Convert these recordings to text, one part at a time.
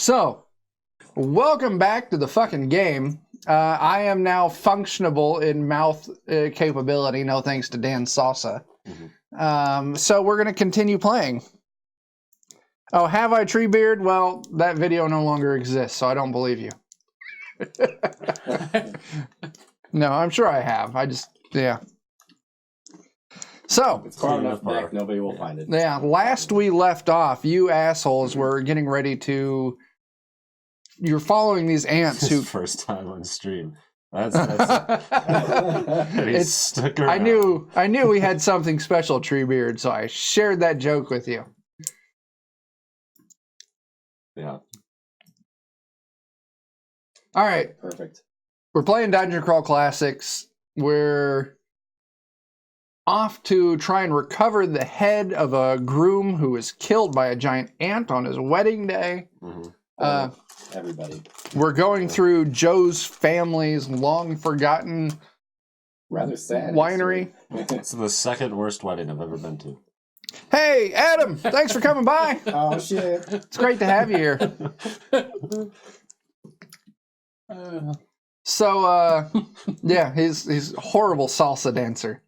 So, welcome back to the fucking game. I am now functionable in mouth capability, no thanks to Dan Salsa. So we're going to continue playing. Oh, have I Treebeard? Well, that video no longer exists, so I don't believe you. No, I'm sure I have. Yeah. So, it's far enough back, nobody will find it. Yeah, last we left off, you assholes were getting ready to... You're following these ants who... First time on stream. That's it's stuck I around. knew we had something special, Treebeard, so I shared that joke with you. Yeah. All right. Perfect. We're playing Dungeon Crawl Classics. We're off to try and recover the head of a groom who was killed by a giant ant on his wedding day. Everybody. We're going through Joe's family's long-forgotten rather sad winery. It's the second worst wedding I've ever been to. Hey, Adam! Thanks for coming by. Oh, shit. It's great to have you here. So, yeah, he's a horrible salsa dancer.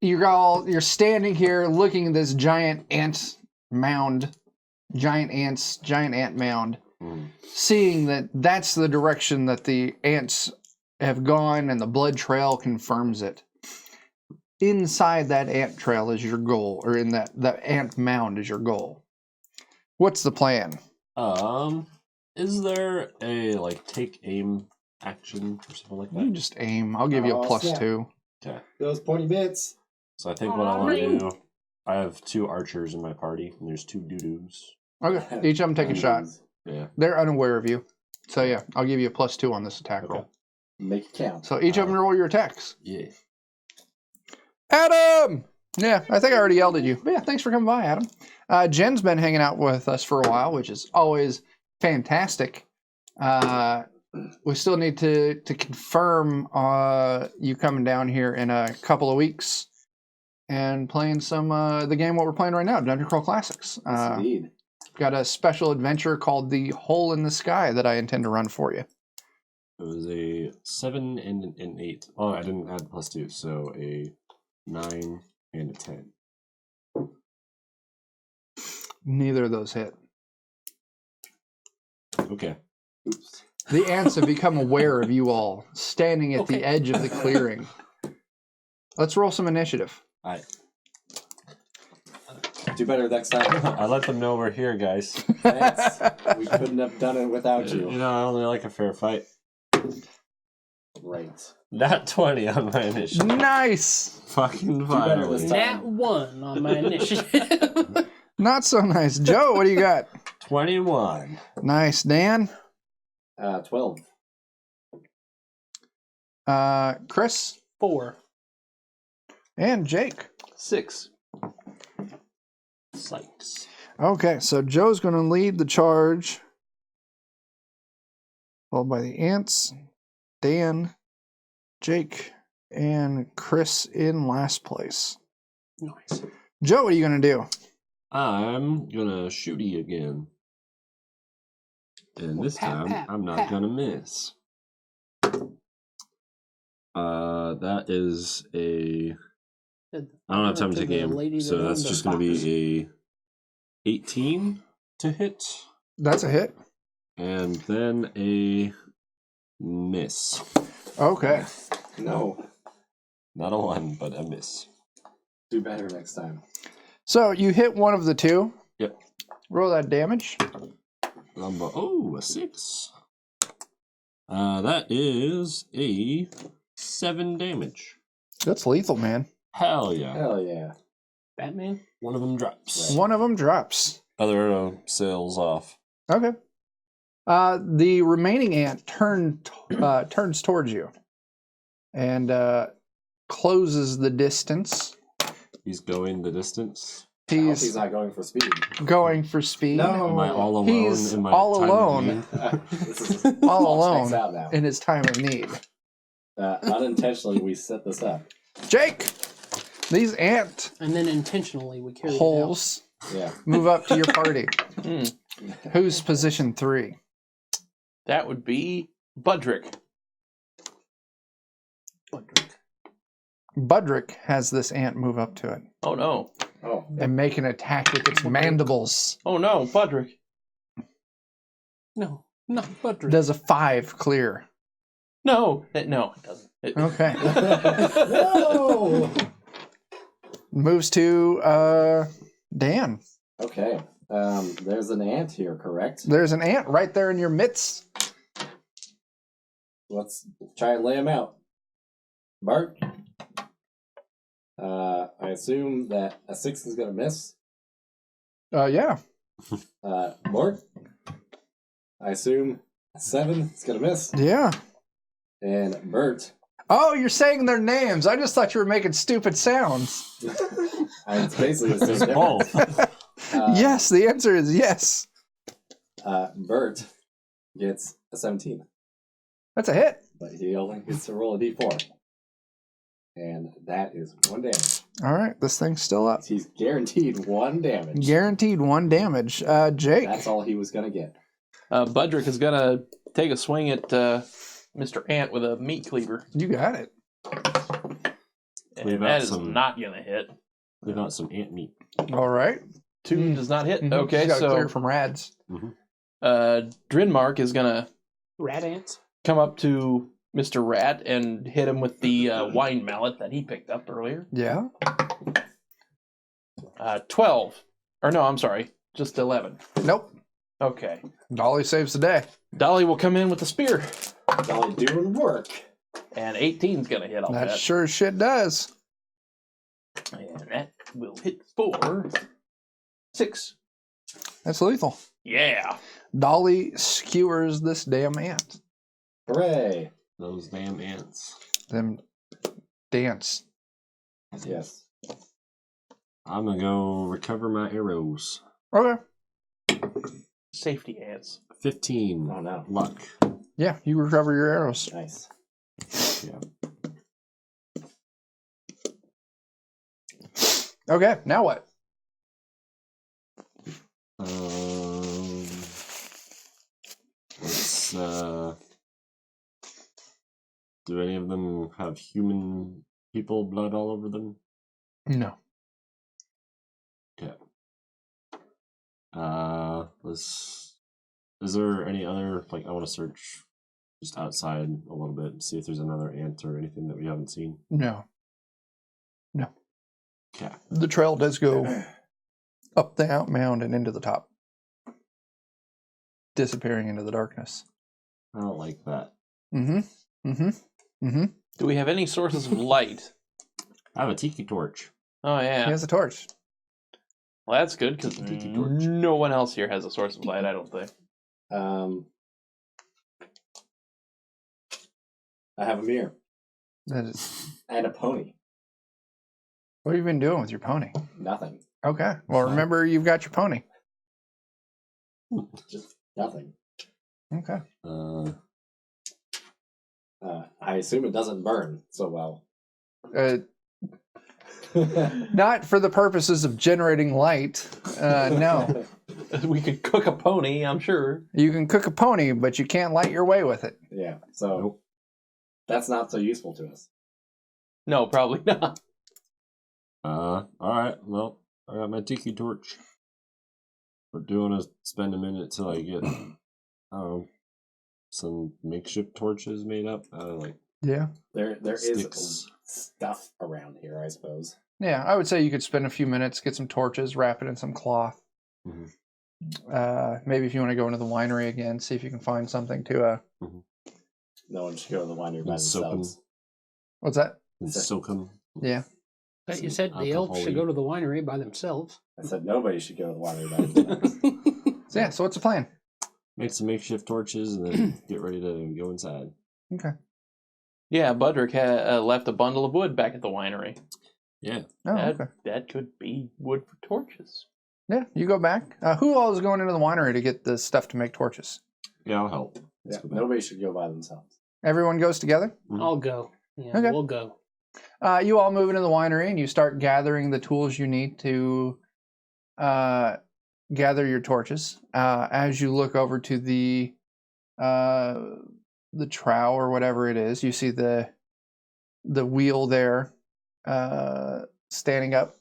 You're standing here looking at this giant ant mound, giant ant mound, seeing that that's the direction that the ants have gone, and the blood trail confirms it. Inside that ant trail is your goal, or in that ant mound is your goal. What's the plan? Is there a take aim action or something like that? You just aim. I'll give you a +2. Okay. Those pointy bits. So I think what I want to do, I have 2 archers in my party, and there's 2 doo-doos. Okay, each of them take a shot. Yeah. They're unaware of you. So yeah, I'll give you a +2 on this attack roll. Make it count. So each of them roll your attacks. Yeah. Adam! Yeah, I think I already yelled at you. But yeah, thanks for coming by, Adam. Jen's been hanging out with us for a while, which is always fantastic. We still need to confirm you coming down here in a couple of weeks and playing some the game what we're playing right now, Dungeon Crawl Classics. Yes, indeed. Got a special adventure called The Hole in the Sky that I intend to run for you. It was a 7 and an 8. Oh, I didn't add +2, so a 9 and a 10. Neither of those hit. Okay. Oops. The ants have become aware of you all, standing at the edge of the clearing. Let's roll some initiative. Do better next time. I let them know we're here, guys. Thanks. We couldn't have done it without you. You know, I only like a fair fight. Right. Not 20 on my initiative. Nice! Fucking better finally. this time. Nat 1 on my initiative. Not so nice. Joe, what do you got? 21. Nice. Dan? 12. Chris? 4. And Jake? 6. Sykes. Okay, so Joe's going to lead the charge. Followed by the ants, Dan, Jake, and Chris in last place. Nice. Joe, what are you going to do? I'm gonna shooty again. And this time, I'm not gonna miss. That is a... I don't have time to game, so that's just gonna be a 18 to hit. That's a hit. And then a miss. Okay. No. Not a 1, but a miss. Do better next time. So you hit one of the 2. Yep. Roll that damage. A 6. That is a 7 damage. That's lethal, man. Hell yeah. Hell yeah. Batman? One of them drops. One of them drops. Other sails off. Okay. The remaining ant turns towards you and closes the distance. He's going the distance. I hope he's not going for speed. Going for speed. No. Am I all alone? He's in my all time of alone. need? This is All all checks alone out now. in his time of need. Unintentionally, we set this up. Jake, these ant And then intentionally we carry holes Yeah. move up to your party. Who's position 3? That would be Budrick. Budrick has this ant move up to it Oh no. Oh. and make an attack with its mandibles. Oh no, Budrick. No, not Budrick. Does a 5 clear? No, no, it doesn't. Okay. No! Moves to Dan. Okay. There's an ant here, correct? There's an ant right there in your midst. Let's try and lay him out. Bart? I assume that a 6 is going to miss. Yeah. Mort? I assume a 7 is going to miss. Yeah. And Bert? Oh, you're saying their names. I just thought you were making stupid sounds. It's basically the same Both. difference. Yes, the answer is yes. Bert gets a 17. That's a hit. But he only gets to roll a d4. And that is 1 damage. All right, this thing's still up. He's guaranteed 1 damage. Guaranteed 1 damage. Jake. That's all he was going to get. Budrick is gonna take a swing at Mr. Ant with a meat cleaver. You got it. And that is not gonna hit. We got some ant meat. All right. 2 does not hit. Mhm. Okay, You gotta so clear from rads. Drinmark is gonna Rat ants? come up to Mr. Rat and hit him with the wine mallet that he picked up earlier. Yeah. 12. Or no, I'm sorry, just 11. Nope. Okay. Dolly saves the day. Dolly will come in with the spear. Dolly doing work. And 18's gonna hit all That that. sure as shit does. And that will hit for 6. That's lethal. Yeah. Dolly skewers this damn ant. Hooray. Those damn ants. Them dance. Yes. I'm gonna go recover my arrows. Okay. Safety ants. 15. Oh, no. Luck. Yeah, you recover your arrows. Nice. Yeah. Okay, now what? Let's do any of them have human people blood all over them? No. Okay. Is there any other, like, I want to search just outside a little bit, see if there's another ant or anything that we haven't seen. No. No. Okay. The trail does go up the out mound and into the top, disappearing into the darkness. I don't like that. Mm-hmm. Mm-hmm. Mm-hmm. Do we have any sources of light? I have a tiki torch. Oh, yeah. He has a torch. Well, that's good, because Tiki torch. no one else here has a source of light, I don't think. I have a mirror. That is. And a pony. What have you been doing with your pony? Nothing. Okay. Well, remember you've got your pony. Just nothing. Okay. I assume it doesn't burn so well. Not for the purposes of generating light. No. We could cook a pony, I'm sure. You can cook a pony, but you can't light your way with it. Yeah, so that's not so useful to us. No, probably not. Alright, well, I got my tiki torch. But do you want to spend a minute till I get, some makeshift torches made up? Yeah. There Sticks. is stuff around here, I suppose. Yeah, I would say you could spend a few minutes, get some torches, wrap it in some cloth. Mhm. Maybe if you want to go into the winery again, see if you can find something to. No one should go to the winery by And soak 'em. themselves. What's that? And soak them. Yeah. But you said the elves should go to the winery by themselves. I said nobody should go to the winery by themselves. So yeah. So what's the plan? Make some makeshift torches and then get ready to go inside. Okay. Yeah, Budrick left a bundle of wood back at the winery. Yeah. Oh, okay. That could be wood for torches. Yeah, you go back. Who all is going into the winery to get the stuff to make torches? Yeah, I'll help. Yeah, nobody should go by themselves. Everyone goes together? I'll go. Yeah, Okay. we'll go. You all move into the winery and you start gathering the tools you need to gather your torches. As you look over to the trough or whatever it is, you see the wheel there standing up,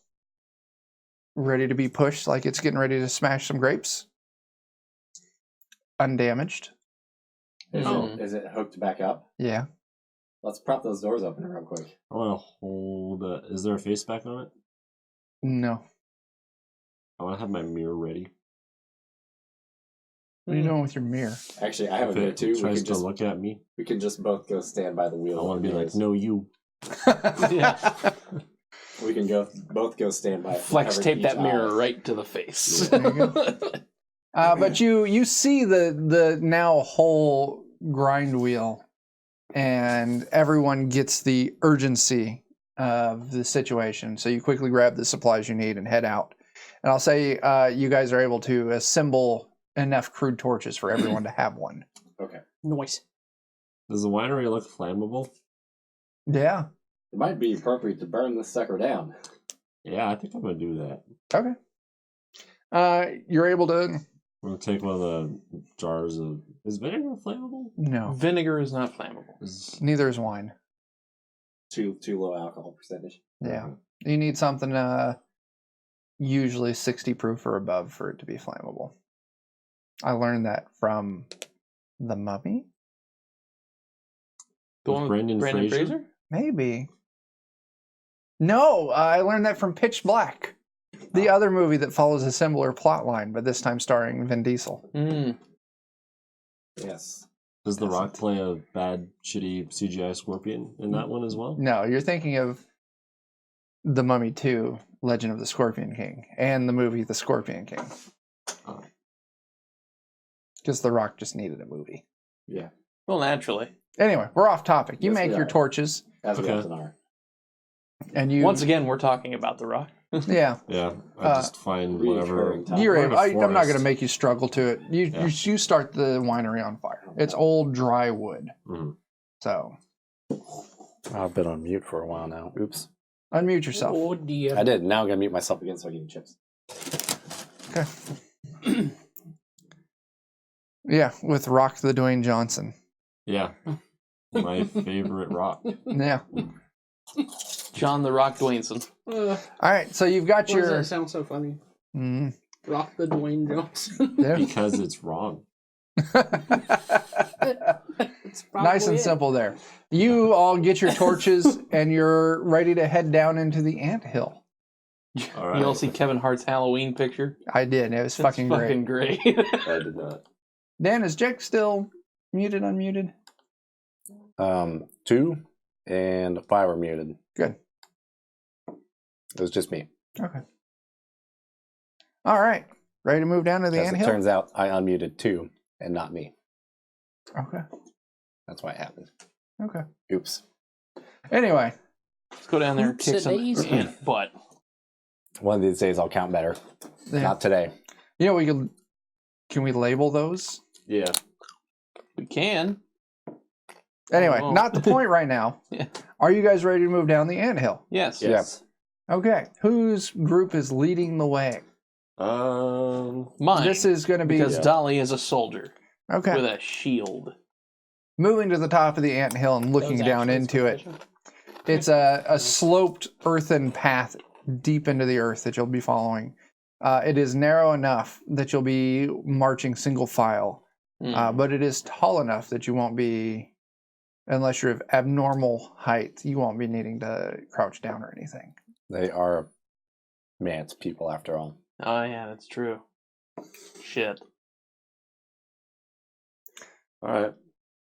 ready to be pushed, like it's getting ready to smash some grapes. Undamaged. Is it hooked back up? Yeah. Let's prop those doors open real quick. I want to hold. Is there a face back on it? No. I want to have my mirror ready. What are you doing with your mirror? Actually, I have a mirror too. It tries to look at me. We can just both go stand by the wheel. I want to be like, no, you. Yeah. We can both go stand by. Flex tape that mirror eye. right to the face. There you go. But you see the now whole grind wheel, and everyone gets the urgency of the situation. So you quickly grab the supplies you need and head out. And I'll say you guys are able to assemble enough crude torches for everyone to have one. Okay. Noise. Does the winery look flammable? Yeah. It might be appropriate to burn this sucker down. Yeah, I think I'm going to do that. Okay. You're able to... I'm going to take one of the jars of... Is vinegar flammable? No. Vinegar is not flammable. Neither is wine. Too low alcohol percentage. Yeah. You need something usually 60 proof or above for it to be flammable. I learned that from The Mummy? The one with Brendan Fraser? Maybe. No, I learned that from Pitch Black, the other movie that follows a similar plot line, but this time starring Vin Diesel. Yes. Does The Rock play a bad, shitty CGI scorpion in that one as well? No, you're thinking of The Mummy 2, Legend of the Scorpion King, and the movie The Scorpion King. Because The Rock just needed a movie. Yeah. Well, naturally. Anyway, we're off topic. You Yes, make we your are. torches, As we Okay. often are. and you... Once again, we're talking about The Rock. Yeah. Yeah, I just find whatever... recurring topic. You're We're in able, a I'm not forest. going to make you struggle to it. You start the winery on fire. It's old dry wood. Mhm. So I've been on mute for a while now. Oops. unmute yourself. Oh dear. I did. Now I'm going to mute Up myself. again so I can eat chips. Okay. Yeah, with Rock the Dwayne Johnson. Yeah. My favorite rock. Yeah. John the Rock Dwayneson. All right, so you've got Why does your... that sound so funny? Mm, Rock the Dwayne Johnson. yeah. Because it's wrong. It's probably Nice and it. simple there. You all get your torches and you're ready to head down into the anthill. All right. You all see Kevin Hart's Halloween picture? I did. It was It's fucking great. great. I did not. Dan, is Jake still muted, unmuted? 2 and 5 are muted. Good. It was just me. Okay. All right. Ready to move down to the As it anthill? turns out, I unmuted 2 and not me. Okay. That's why it happened. Okay. Oops. Anyway, Let's go down there and kick some Oopsie-daisy. ant butt. One of these days I'll count better. yeah. Not today. You know, can we label those? Yeah. We can. Anyway, Oh. not the point right now. Yeah. Are you guys ready to move down the anthill? Yes. Yes. Okay. Whose group is leading the way? Mine. This is going to be because Dolly is a soldier okay. with a shield. Moving to the top of the anthill and looking That was down actually into it. sufficient. It's a sloped earthen path deep into the earth that you'll be following. It is narrow enough that you'll be marching single file, but it is tall enough that you won't be, unless you're of abnormal height, you won't be needing to crouch down or anything. They are man's people after all. Oh, yeah, that's true. Shit. All right.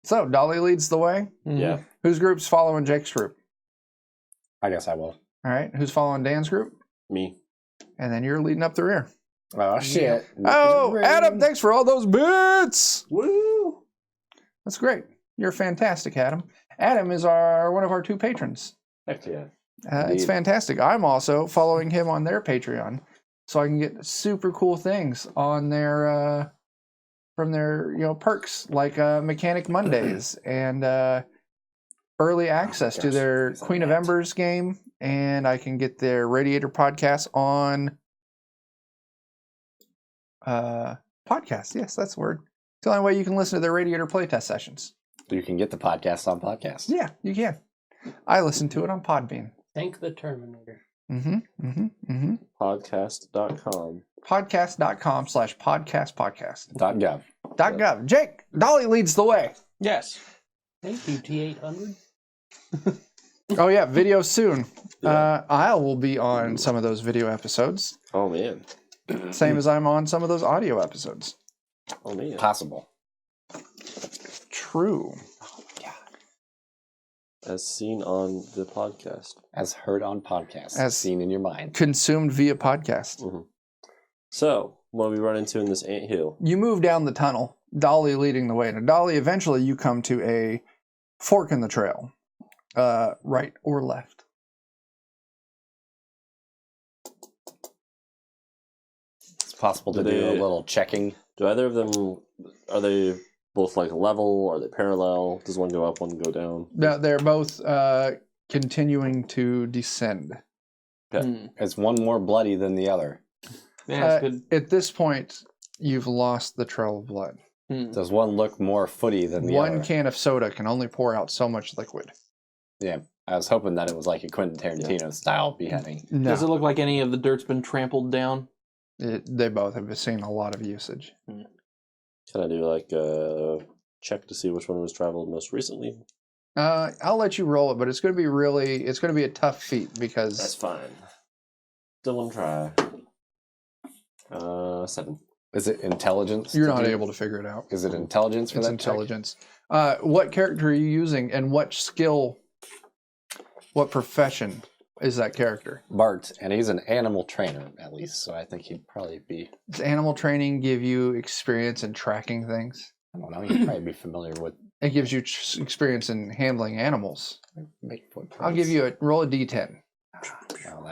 So Dolly leads the way. Yeah. Whose group's following Jake's group? I guess I will. All right. Who's following Dan's group? Me. And then you're leading up the rear. Oh, shit. Oh, Adam, thanks for all those bits. Woo! That's great. You're fantastic, Adam. Adam is one of our 2 patrons. Heck yeah. It's Indeed. fantastic. I'm also following him on their Patreon, so I can get super cool things on their from their perks like Mechanic Mondays and early access to gosh, their he's a Queen of rat. Embers game, and I can get their Radiator podcast on Podcast. Yes, that's the word. It's the only way you can listen to their Radiator playtest sessions. You can get the podcast on podcast. Yeah, you can. I listen to it on Podbean. Thank the Terminator. Podcast.com. Podcast.com/podcast. .gov. Jake, Dolly leads the way. Yes. Thank you, T800. Oh yeah, video soon. I will be on some of those video episodes. Oh, man. Same as I'm on some of those audio episodes. Oh, man. Possible. True. As seen on the podcast. As heard on podcast. As seen in your mind. Consumed via podcast. Mm-hmm. So, what do we run into in this anthill? You move down the tunnel, Dolly leading the way. Now, Dolly, eventually you come to a fork in the trail. Right or left? It's possible to do a little checking. Do either of them, are they both like level? Are they parallel? Does one go up, one go down? No, they're both continuing to descend. Okay. Is one more bloody than the other? Yeah, that's good. At this point, you've lost the trail of blood. Does one look more footy than the other? One can of soda can only pour out so much liquid. Yeah, I was hoping that it was like a Quentin Tarantino style beheading. No, Does it look like any of the dirt's been trampled down? they both have seen a lot of usage. Can I do like a check to see which one was traveled most recently? I'll let you roll it, but it's going to be a tough feat because That's fine. Still want to try. 7. Is it intelligence? you're not able to figure it out. Is it intelligence for It's that intelligence. What character are you using, and what skill, what profession is that character? check? Bart, and he's an animal trainer at least, so I think he'd probably be. Does animal training give you experience in tracking things? I don't know. He'd probably be familiar with It gives you experience in handling animals. make footprints. I'll give you roll a d10. Well,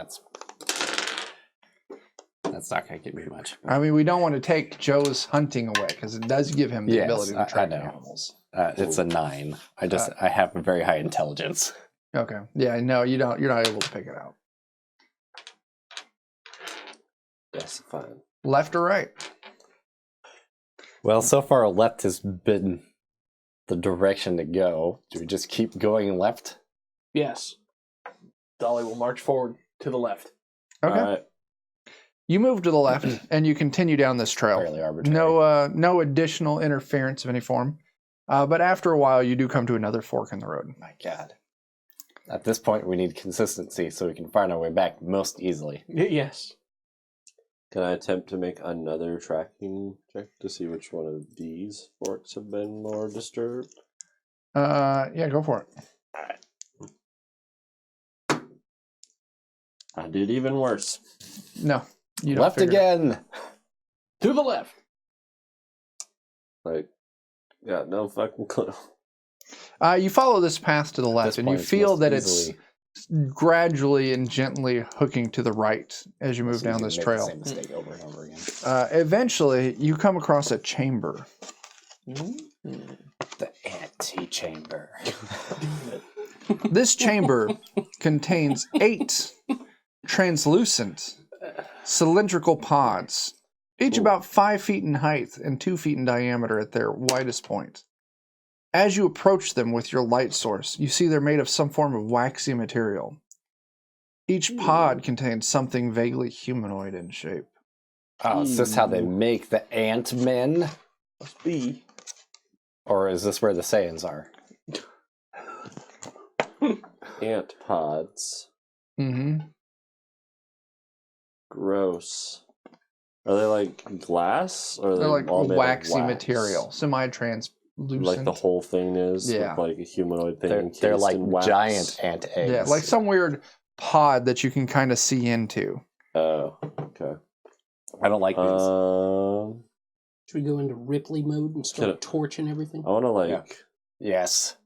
that's not going to give me much. I mean, we don't want to take Joe's hunting away because it does give him the Yes, ability I to track know. animals. It's a 9. I have a very high intelligence. Okay. Yeah. No, you don't. You're not able to pick it out. Yes, fine. Left or right? Well, so far left has been the direction to go. Do we just keep going left? Yes. Dolly will march forward to the left. Okay. All right. You move to the left and you continue down this trail. Fairly arbitrary. No additional interference of any form. But after a while, you do come to another fork in the road. My God. At this point, we need consistency so we can find our way back most easily. Yes. Can I attempt to make another tracking check to see which one of these forks have been more disturbed? Yeah, go for it. I did even worse. No, you don't. Left figure it out. again. To the left. Like, yeah, no fucking clue. You follow this path to the left, This and you point, feel most that easily- it's gradually and gently hooking to the right as you move it's down easy this to make trail. The same mistake over and over again. Eventually, you come across a chamber. The antechamber. This chamber contains 8 translucent cylindrical pods, each about 5 feet in height and 2 feet in diameter at their widest point. As you approach them with your light source, you see they're made of some form of waxy material. Each pod contains something vaguely humanoid in shape. Oh, is this how they make the ant-men? Must be. Or is this where the Saiyans are? Ant pods. Mm-hmm. Gross. Are they like glass? Or are They're like all made of waxy wax? material, semi-translucent. Like the whole thing is? Yeah. Like a humanoid thing. They're encased like in wax? giant ant eggs. Yeah, like some weird pod that you can kind of see into. Oh, okay. I don't like these. Should we go into Ripley mode and start torching everything? I want to like Yeah. Yes.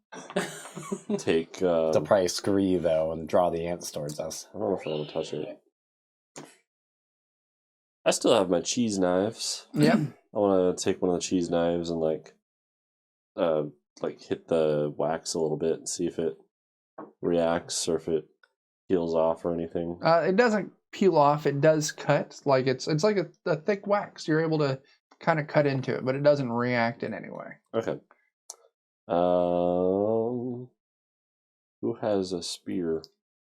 take. They'll probably scurry though and draw the ants towards us. I don't know if I want to touch it. I still have my cheese knives. Yep. I want to take one of the cheese knives and like hit the wax a little bit and see if it reacts or if it peels off or anything. It doesn't peel off. It does cut, like it's like a thick wax. You're able to kind of cut into it, but it doesn't react in any way. Okay. Who has a spear?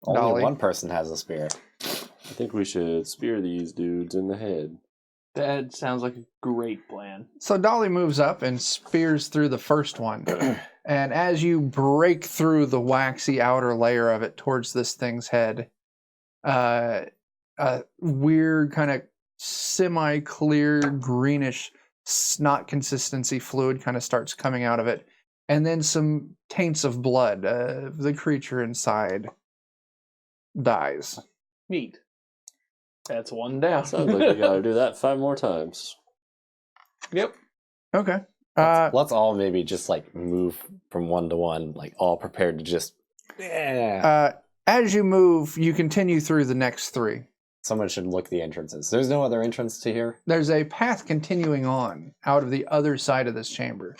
Only Dolly. one person has a spear. I think we should spear these dudes in the head. That sounds like a great plan. So Dolly moves up and spears through the first one. And as you break through the waxy outer layer of it towards this thing's head, a weird kind of semi-clear greenish snot consistency fluid kind of starts coming out of it. And then some taints of blood. The creature inside dies. Neat. That's one down. Sounds like we gotta do that 5 more times. Yep. Okay. Let's all maybe just like move from one to one, like all prepared to just. Yeah. As you move, you continue through the next 3. Someone should look at the entrances. There's no other entrance to here. There's a path continuing on out of the other side of this chamber.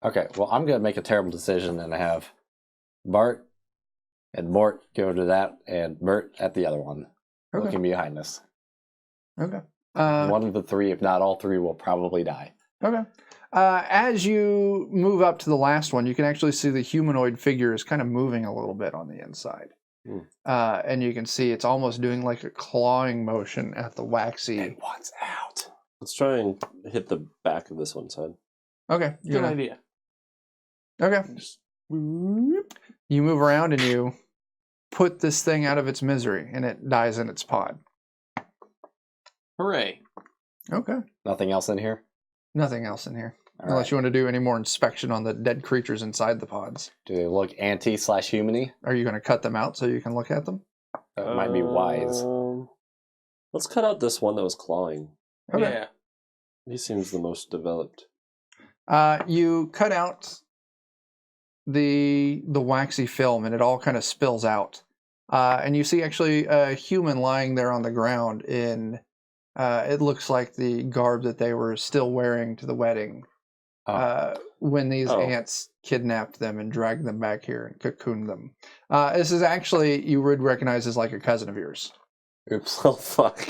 Okay, well, I'm going to make a terrible decision and have Bart and Mort go to that and Bert at the other one, looking behind us. Okay. One of the 3, if not all 3, will probably die. Okay. As you move up to the last one, you can actually see the humanoid figure is kind of moving a little bit on the inside. And you can see it's almost doing like a clawing motion at the waxy. It wants out. Let's try and hit the back of this one side. Okay. Good idea. Okay. You move around and you put this thing out of its misery, and it dies in its pod. Hooray. Okay. Nothing else in here? Nothing else in here. All Unless right. you want to do any more inspection on the dead creatures inside the pods. Do they look anti/humany? Are you going to cut them out so you can look at them? That might be wise. Let's cut out this one that was clawing. Okay. Yeah. He seems the most developed. You cut out the waxy film, and it all kind of spills out. And you see actually a human lying there on the ground in, it looks like the garb that they were still wearing to the wedding when these ants kidnapped them and dragged them back here and cocooned them. This is actually, you would recognize as like a cousin of yours. Oops. Oh, fuck.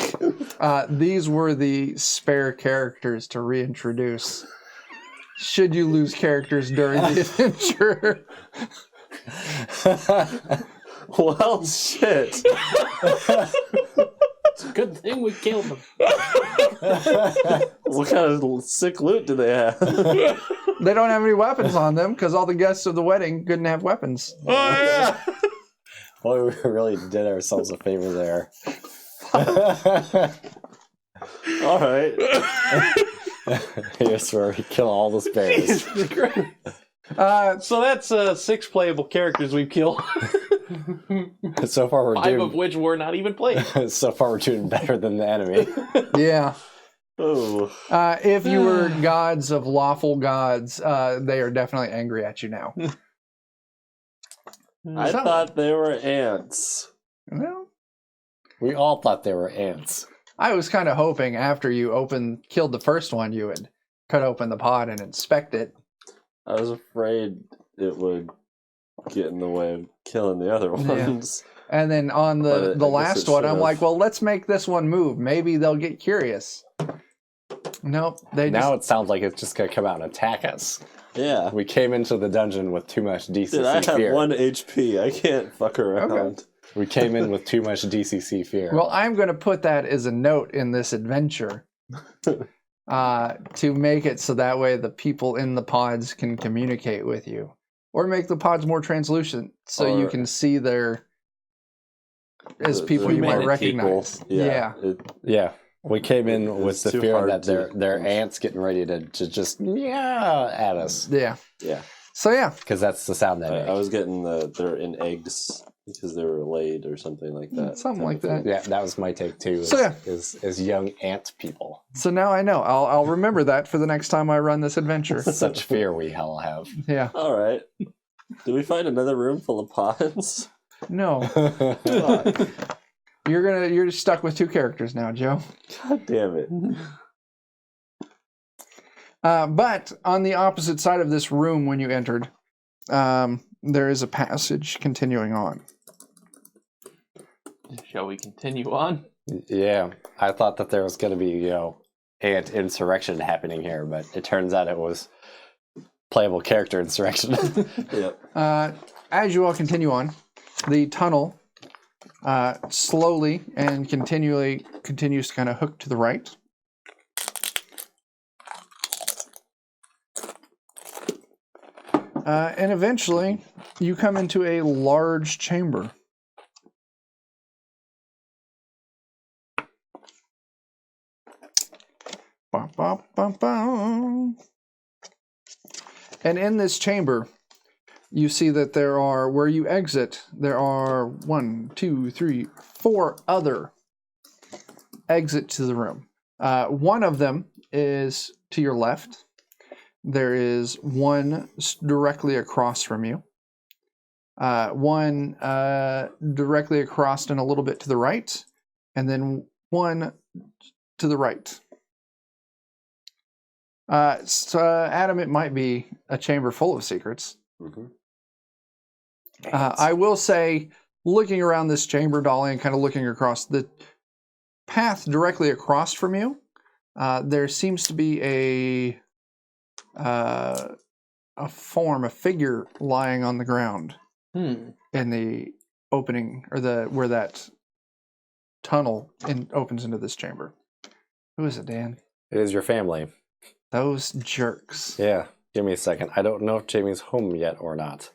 These were the spare characters to reintroduce should you lose characters during the adventure. Well, shit. It's a good thing we killed them. What kind of sick loot do they have? They don't have any weapons on them because all the guests of the wedding couldn't have weapons. Oh, yeah. Boy, we really did ourselves a favor there. All right. Here's where we kill all the spares. So that's 6 playable characters we've killed. So far, we're 5 of which were not even played. So far, we're doing better than the enemy. Yeah. Oh. If you were gods of lawful gods, they are definitely angry at you now. I thought they were ants. Well, We all thought they were ants. I was kind of hoping after you killed the first one, you would cut open the pod and inspect it. I was afraid it would get in the way of killing the other ones. And then on the But I last guess it one, I'm should've. like, well, let's make this one move. Maybe they'll get curious. Nope. Now it sounds like it's just going to come out and attack us. Yeah. We came into the dungeon with too much DCC Dude, I have fear. 1 HP. I can't fuck around. Okay. We came in with too much DCC fear. Well, I'm going to put that as a note in this adventure to make it so that way the people in the pods can communicate with you. Or make the pods more translucent so you Or- can see their as The- people the you might human recognize. people. Yeah. Yeah, we came in with It's the too fear hard that to- they're ants getting ready to just at us. Yeah. Yeah. So yeah. Because that's the sound they I make. was getting they're in eggs because they were laid or something like that. Something like kind of that. Yeah, that was my take too. So, yeah. Is young ant people. So now I know. I'll remember that for the next time I run this adventure. Such fear we all have. Yeah. All right. Do we find another room full of pods? No. You're stuck with 2 characters now, Joe. God damn it. But on the opposite side of this room when you entered, there is a passage continuing on. Shall we continue on? Yeah, I thought that there was going to be, ant insurrection happening here, but it turns out it was playable character insurrection. Yep. As you all continue on, the tunnel slowly and continues to kind of hook to the right. And eventually, you come into a large chamber. Bum, bum, bum, bum. And in this chamber, you see that there are, where you exit, there are 1, 2, 3, 4 other exits to the room. One of them is to your left. There is one directly across from you. One directly across and a little bit to the right. And then one to the right. So, Adam, it might be a chamber full of secrets. Mm-hmm. I will say, looking around this chamber, Dolly, and kind of looking across the path directly across from you, there seems to be a form, a figure lying on the ground in the opening, or where that tunnel opens into this chamber. Who is it, Dan? It is your family. Those jerks. Yeah, give me a second. I don't know if Jamie's home yet or not.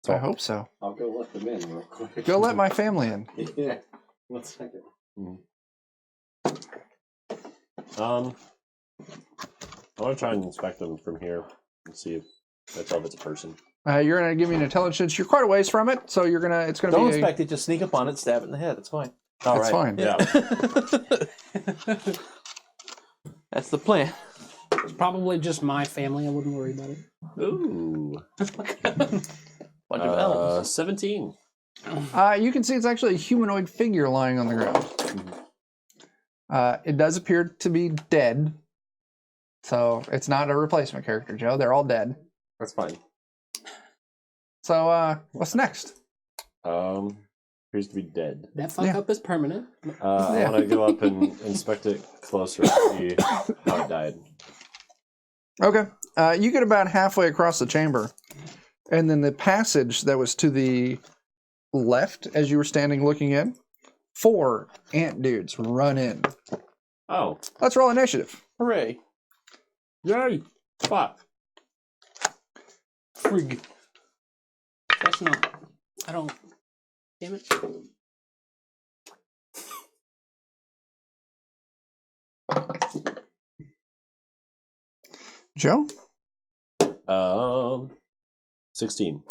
So I hope so. I'll go let them in real quick. Go let my family in. Yeah. 1 second. I want to try and inspect them from here and see if that's all if it's a person. You're gonna give me an intelligence. You're quite a ways from it, so it's gonna Don't be. inspect it. Just sneak up on it, stab it in the head. It's fine. That's fine. Yeah. That's the plan. It's probably just my family. I wouldn't worry about it. Ooh. Bunch of elves. 17. You can see it's actually a humanoid figure lying on the ground. It does appear to be dead, so it's not a replacement character, Joe. They're all dead. That's fine. So, what's next? Appears to be dead. That fuck up is permanent. I want to go up and inspect it closer to see how it died. Okay. You get about halfway across the chamber, and then the passage that was to the left as you were standing looking in, 4 ant dudes run in. Oh. Let's roll initiative. Hooray. Yay! Fuck. Frig. That's not. I don't. Damn it. Joe? 16.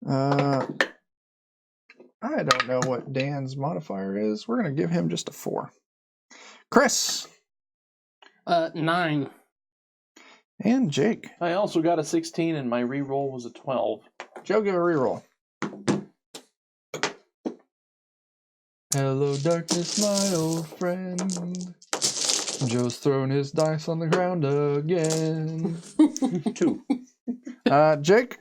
I don't know what Dan's modifier is. We're going to give him just a 4. Chris? 9. And Jake. I also got a 16, and my reroll was a 12. Joe, give a reroll. Hello, darkness, my old friend. Joe's throwing his dice on the ground again. 2. Jake,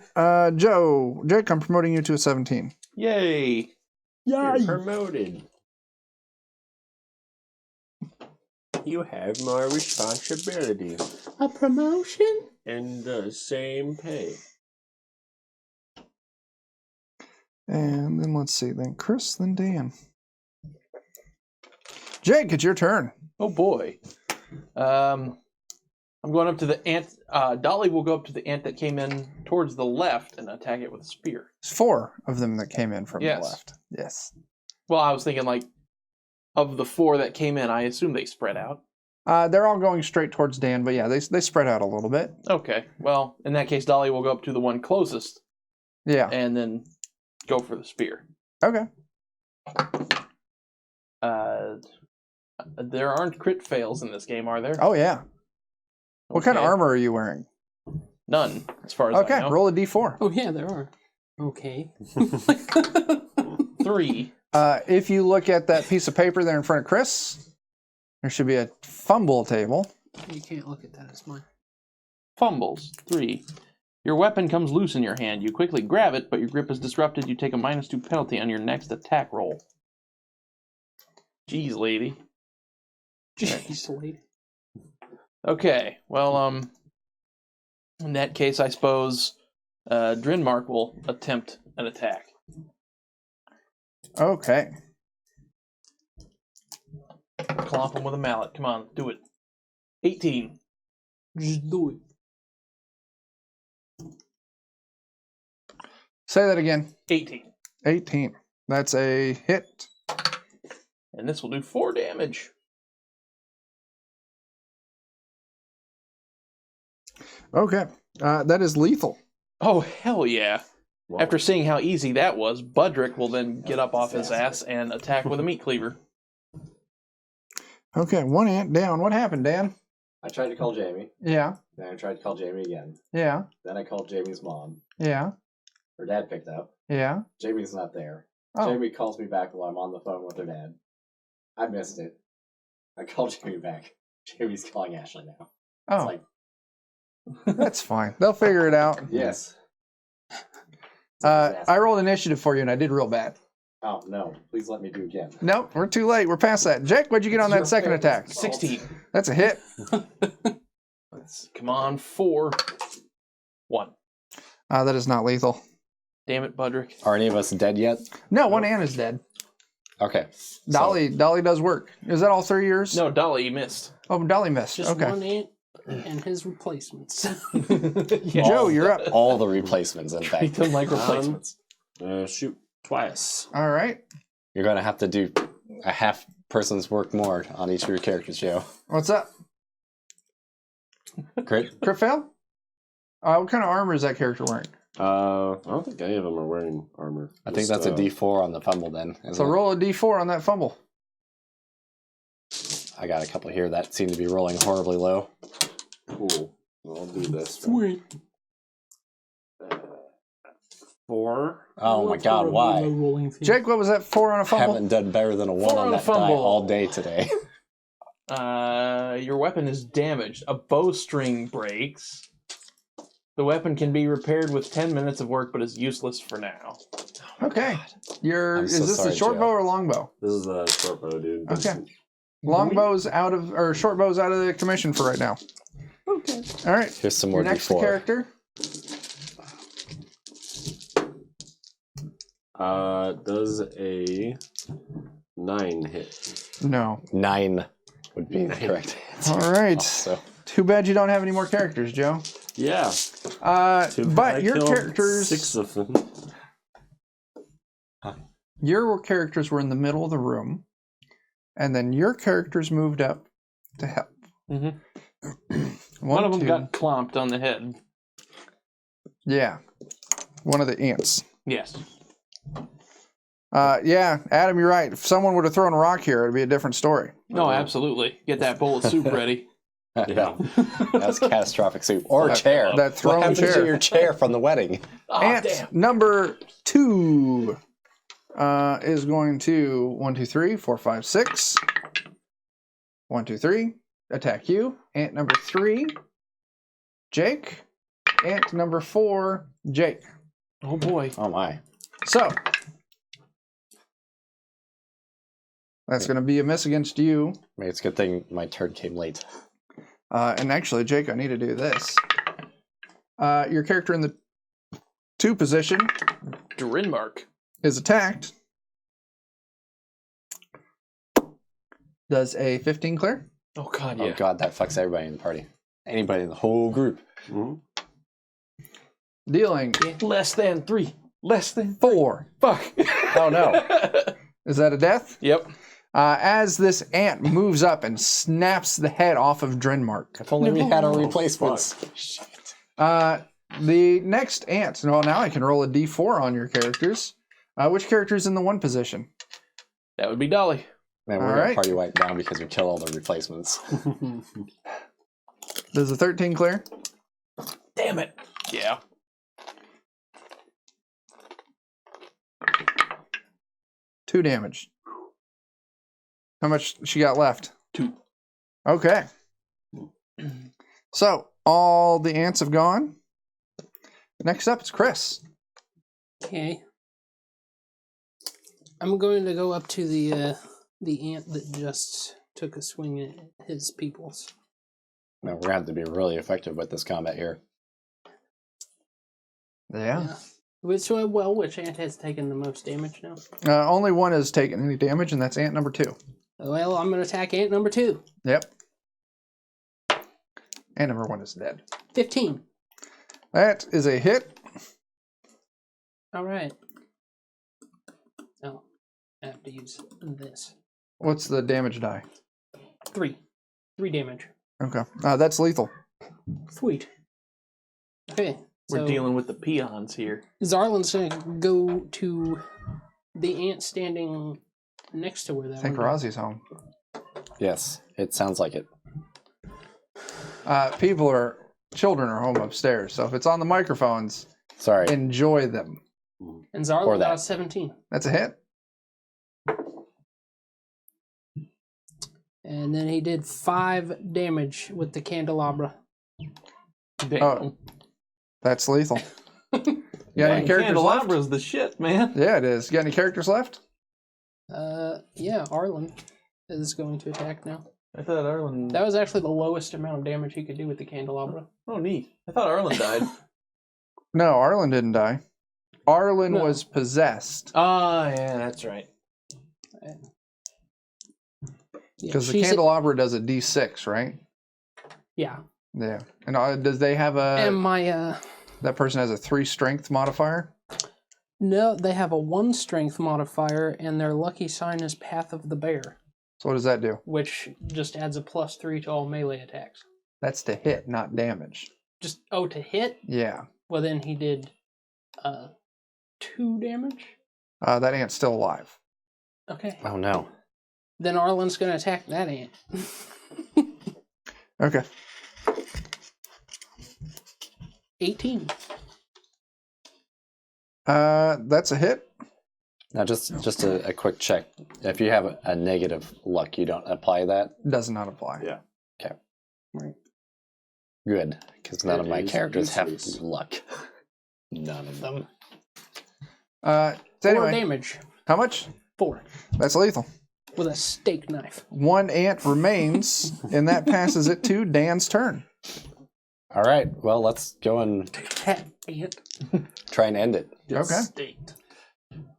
Jake, I'm promoting you to a 17. Yay! You're promoted. You have more responsibility. A promotion? And the same pay. And then let's see, then Chris, then Dan. Jake, it's your turn. Oh boy. I'm going up to the ant. Dolly will go up to the ant that came in towards the left and attack it with a spear. There's 4 of them that came in from the left. Yes. Well, I was thinking, like, of the 4 that came in, I assume they spread out. They're all going straight towards Dan, but yeah, they spread out a little bit. Okay. Well, in that case, Dolly will go up to the one closest. Yeah. And then go for the spear. Okay. There aren't crit fails in this game, are there? Oh, yeah. What kind of armor are you wearing? None, as far as I know. Okay, roll a d4. Oh, yeah, there are. Okay. 3. If you look at that piece of paper there in front of Chris, there should be a fumble table. You can't look at that. It's mine. Fumbles. 3. Your weapon comes loose in your hand. You quickly grab it, but your grip is disrupted. You take a -2 penalty on your next attack roll. Jeez, lady. Jeez, lady. Okay, well, in that case, I suppose Drinmark will attempt an attack. Okay. Clomp him with a mallet. Come on, do it. 18. Just do it. Say that again. 18. 18. That's a hit. And this will do 4 damage. Okay. That is lethal. Oh, hell yeah. Wow. After seeing how easy that was, Budrick will then get up off his ass and attack with a meat cleaver. Okay, 1 ant down. What happened, Dan? I tried to call Jamie. Yeah. Then I tried to call Jamie again. Yeah. Then I called Jamie's mom. Yeah. Her dad picked up. Yeah. Jamie's not there. Oh. Jamie calls me back while I'm on the phone with her dad. I missed it. I called Jamie back. Jamie's calling Ashley now. It's Oh, like, that's fine. They'll figure it out. yes. I rolled initiative for you, and I did real bad. Oh, no. Please let me do again. Nope, we're too late. We're past that. Jake, what'd you get on that second attack? 16. That's a hit. Come on, 4. 1. That is not lethal. Damn it, Budrick. Are any of us dead yet? No, 1 ant is dead. Okay. Dolly does work. Is that all 3 years? No, Dolly, you missed. Oh, Dolly missed. Just Okay. 1 ant and his replacements. Joe, you're up. All the replacements, in Treat fact. them like replacements. Shoot twice. All right. You're going to have to do a half person's work more on each of your characters, Joe. What's up? Crit? Crit fail? What kind of armor is that character wearing? I don't think any of them are wearing armor. I think that's a D4 on the fumble then. So roll a d4 on that fumble. I got a couple here that seem to be rolling horribly low. Cool. I'll do this. Sweet. 4. Oh my god, why? Jake, what was that 4 on a fumble? Haven't done better than a 1 4 on on a that die fumble. all day today. Your weapon is damaged. A bowstring breaks. The weapon can be repaired with 10 minutes of work, but is useless for now. Okay. I'm so Is this sorry, a short Joe. bow or long bow? This is a short bow, dude. Okay. Long bow's out of, or short bow's out of the commission for right now. Okay. All right. Here's some Your more next D4. character. Does a 9 hit? No. 9 would be the correct answer. All right. Also. Too bad you don't have any more characters, Joe. Yeah. But your characters, 6 of them. your characters were in the middle of the room, and then your characters moved up to help. Mm-hmm. One of them got clomped on the head. Yeah. One of the ants. Yes. Yeah, Adam, you're right. If someone would have thrown a rock here, it'd be a different story. No, absolutely. Get that bowl of soup ready. Yeah. That's catastrophic soup. Or chair. That thrown what happened chair. to your chair from the wedding? Oh, Ant damn. number 2 is going to 1, 2, 3, 4, 5, 6. 1, 2, 3. Attack you. Ant number 3, Jake. Ant number 4, Jake. Oh, boy. Oh my. So that's going to be a miss against you. I mean, it's a good thing my turn came late. And actually, Jake, I need to do this. Your character in the 2 position Drinmark. is attacked. Does a 15 clear? Oh, God, yeah. Oh god, that fucks everybody in the party. Anybody in the whole group. Mm-hmm. Dealing Less than 3. Less than 4. Fuck. Oh no. Is that a death? Yep. As this ant moves up and snaps the head off of Drinmark. If only we had our replacements. The next ant. Well, now I can roll a d4 on your characters. Which character's in the 1 position? That would be Dolly. Man, we're All gonna right. party wipe down because we kill all the replacements. Does a 13 clear? Damn it. Yeah. Two damage. How much she got left? 2. Okay. So all the ants have gone. Next up, it's Chris. Okay. I'm going to go up to the ant that just took a swing at his peoples. No, we're going to have to be really effective with this combat here. Yeah. Which ant has taken the most damage now? Only one has taken any damage, and that's ant number 2. Well, I'm going to attack ant number 2. Yep. Ant number 1 is dead. 15. That is a hit. All right. Oh, I have to use this. What's the damage die? 3. 3 damage. Okay. That's lethal. Sweet. Okay. We're so dealing with the peons here. Zarlin's going to go to the ant standing next to where that I think one is. Razi's home. Yes, it sounds like it. Children are home upstairs, so if it's on the microphones, Sorry. enjoy them. And Zarlin got a 17. That's a hit. And then he did 5 damage with the candelabra. Damn. Oh, that's lethal. You got any characters left? Candelabra's the shit, man. Yeah, it is. You got any characters left? Yeah, Arlen is going to attack now. I thought Arlen... That was actually the lowest amount of damage he could do with the candelabra. Oh, neat. I thought Arlen died. No, Arlen didn't die. Arlen was possessed. Oh, yeah, that's right. Because the candelabra does a D6, right? Yeah. Yeah. And does they have a... And my... That person has a 3 strength modifier? No, they have a 1 strength modifier, and their lucky sign is Path of the Bear. So what does that do? Which just adds a +3 to all melee attacks. That's to hit, not damage. Just, to hit? Yeah. Well, then he did 2 damage? That ant's still alive. Okay. Oh, no. Then Arlen's going to attack that ant. Okay. 18. That's a hit. Now, just a quick check. If you have a negative luck, you don't apply that? Does not apply. Yeah. Okay. Right. Good, because none of my is characters have useless. luck. None of them. So 4 anyway, damage. how much? 4. That's lethal. With a steak knife. 1 ant remains, and that passes it to Dan's turn. All right, well, let's go and That ant. try and end it. Okay. Staked.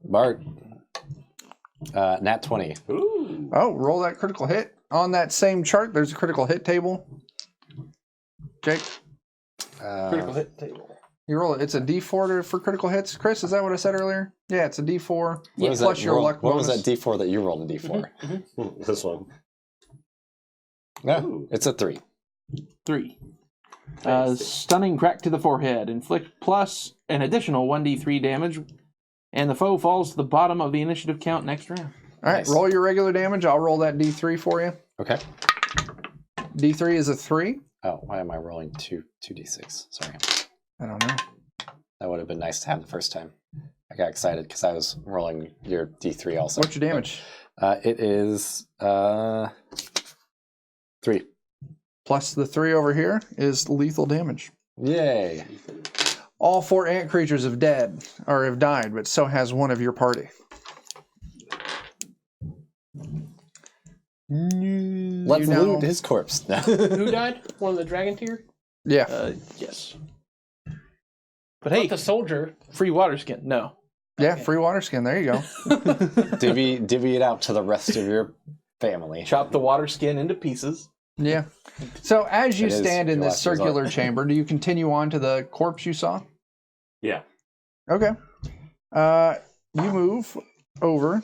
Bart, nat 20. Ooh. Oh, roll that critical hit. On that same chart, there's a critical hit table. Jake, Critical hit table. you roll it. It's a D4 for critical hits. Chris, is that what I said earlier? Yeah, it's a D4 What was plus that your roll- luck What bonus. was that D4 that you rolled a D4? This one. No, it's a 3. 3. Stunning crack to the forehead. Inflict plus an additional 1d3 damage. And the foe falls to the bottom of the initiative count next round. All right, Nice. roll your regular damage. I'll roll that D3 for you. Okay. D3 is a 3. Oh, why am I rolling 2d6? Sorry. I don't know. That would have been nice to have the first time. I got excited because I was rolling your D3 also. What's your damage? It is 3. Plus the 3 over here is lethal damage. Yay. All 4 ant creatures have died, but so has one of your party. Let's loot his corpse. Who died? One of the dragon tier? Yeah. Yes. But hey, The soldier. free water skin. No. Yeah, free water skin. There you go. divvy it out to the rest of your family. Chop the water skin into pieces. Yeah. So as you It is stand in your this last resort. circular chamber, do you continue on to the corpse you saw? Yeah. Okay. You move over.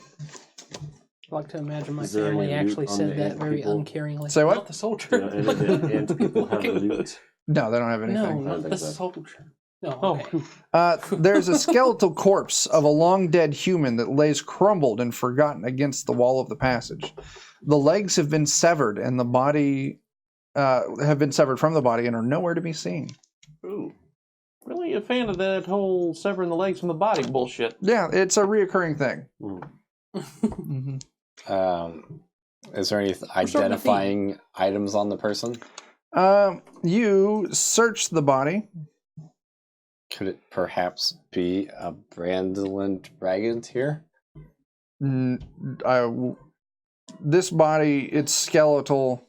I like to imagine my Is there family any loot actually on said the that ant very people? uncaringly. Say what? Not the soldier. Yeah, and the ant people have a loot. No, they don't have No, anything. not think the so. soldier. No, Oh, okay. There's a skeletal corpse of a long dead human that lays crumbled and forgotten against the wall of the passage. The legs have been severed, and the body have been severed from the body and are nowhere to be seen. Ooh. Really a fan of that whole severing the legs from the body bullshit. Yeah, it's a reoccurring thing. Mm. Is there any starting to identifying items on the person? You search the body. Could it perhaps be a Brandolyn dragon here? This body, it's skeletal,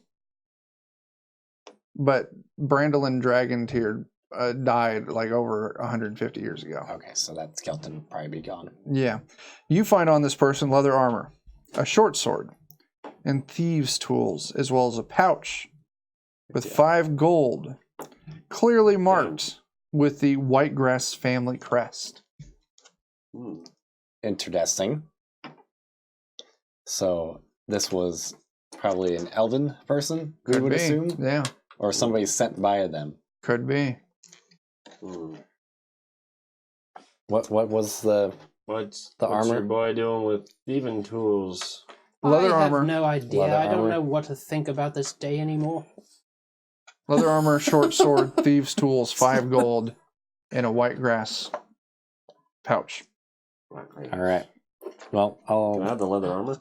but Brandolyn dragon tier died like over 150 years ago. Okay, so that skeleton would probably be gone. Yeah. You find on this person leather armor, a short sword, and thieves' tools, as well as a pouch with 5 gold, clearly marked with the Whitegrass family crest. Interesting. So this was probably an elven person, we would assume? Yeah. Or somebody sent by them. Could be. What was the What's armor? your boy doing with thieving tools? Leather I armor. have no idea. Leather I don't armor. know what to think about this day anymore. Leather armor, short sword, thieves' tools, 5 gold, and a Whitegrass pouch. All right. Well, Can I have the leather armor?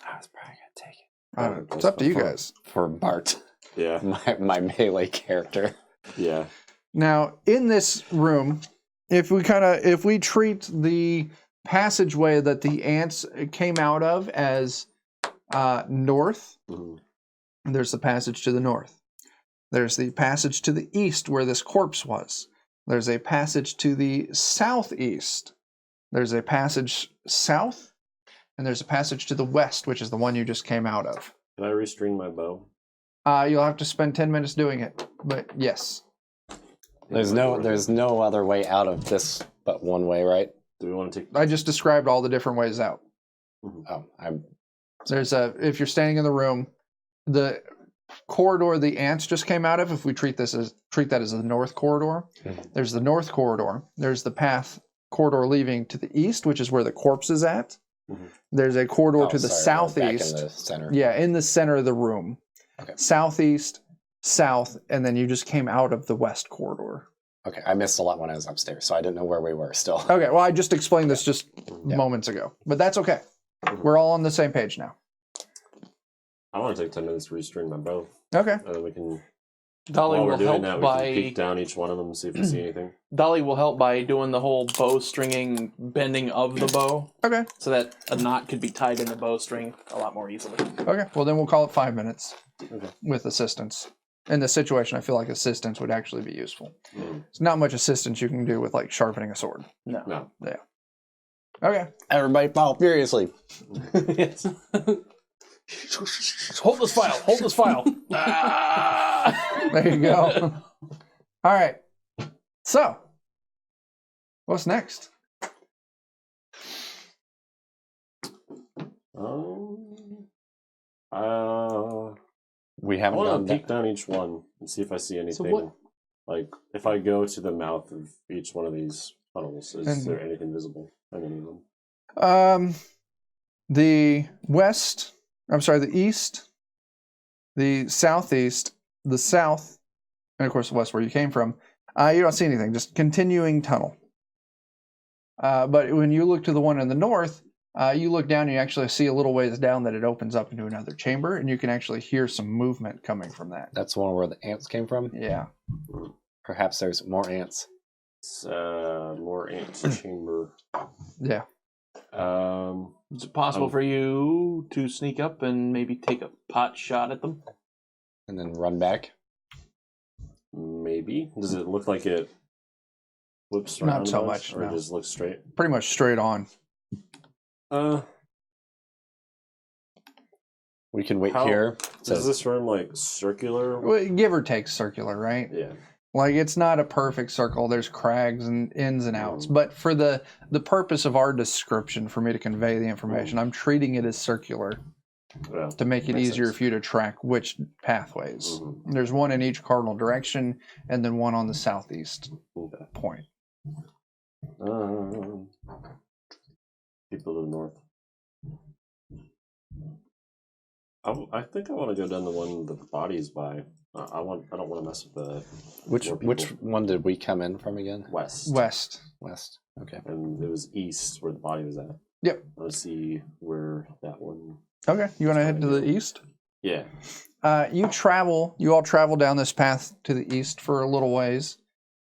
I was probably gonna take it It's up to you guys. for Bart, Yeah. my melee character. Yeah. Now, in this room, if we treat the passageway that the ants came out of as north, there's the passage to the north. There's the passage to the east where this corpse was. There's a passage to the southeast. There's a passage south, and there's a passage to the west, which is the one you just came out of. Can I restring my bow? You'll have to spend 10 minutes doing it, but yes. There's no other way out of this but one way, right? Do we want to take? I just described all the different ways out. Oh, There's if you're standing in the room, the corridor the ants just came out of, if we treat that as the north corridor, there's the north corridor. There's the corridor leaving to the east, which is where the corpse is at. There's a corridor to the southeast. Back in the center. Yeah, in the center of the room. Okay. Southeast, south, and then you just came out of the west corridor. Okay, I missed a lot when I was upstairs, so I didn't know where we were still. Okay, well, I just explained this just moments ago, but that's okay. We're all on the same page now. I want to take 10 minutes to restring my bow. Okay. And then we can. Dolly While will we're doing help that, we by can peek down each one of them and see if we see anything. Dolly will help by doing the whole bowstringing bending of the bow, Okay. so that a knot could be tied in the bowstring a lot more easily. Okay. Well, then we'll call it 5 minutes with assistance. In this situation, I feel like assistance would actually be useful. There's not much assistance you can do with like sharpening a sword. No. Yeah. Okay. Everybody follow furiously. Yes. Hold this file. Hold this file. There you go. All right. So, what's next? We I haven't want done to peek that. down each one and see if I see anything. what- Like, if I go to the mouth of each one of these tunnels, is And- there anything visible in any of them? The east, the southeast, the south, and of course the west where you came from. You don't see anything, just continuing tunnel. But when you look to the one in the north, you look down and you actually see a little ways down that it opens up into another chamber, and you can actually hear some movement coming from that. That's the one where the ants came from? Yeah. Perhaps there's more ants. It's more ants chamber. Yeah. Is it possible for you to sneak up and maybe take a pot shot at them? And then run back? Maybe. Does it look like it whips around? Not so a bunch, much, or no. it just looks straight? Pretty much straight on. We can wait How- here. Is this room like circular? Well, give or take circular, right? Yeah. Like it's not a perfect circle. There's crags and ins and outs. But for the purpose of our description, for me to convey the information, I'm treating it as circular Yeah. to make it Makes easier sense. for you to track which pathways. Mhm. There's one in each cardinal direction, and then one on the southeast Okay. point. People to the north. I think I want to go down the one that the body's by. I don't want to mess with the Which more people. which one did we come in from again? West. West. West. Okay. And it was east where the body was at. Yep. Let's see where that one. Okay, you want to head to the east? Yeah. You all travel down this path to the east for a little ways,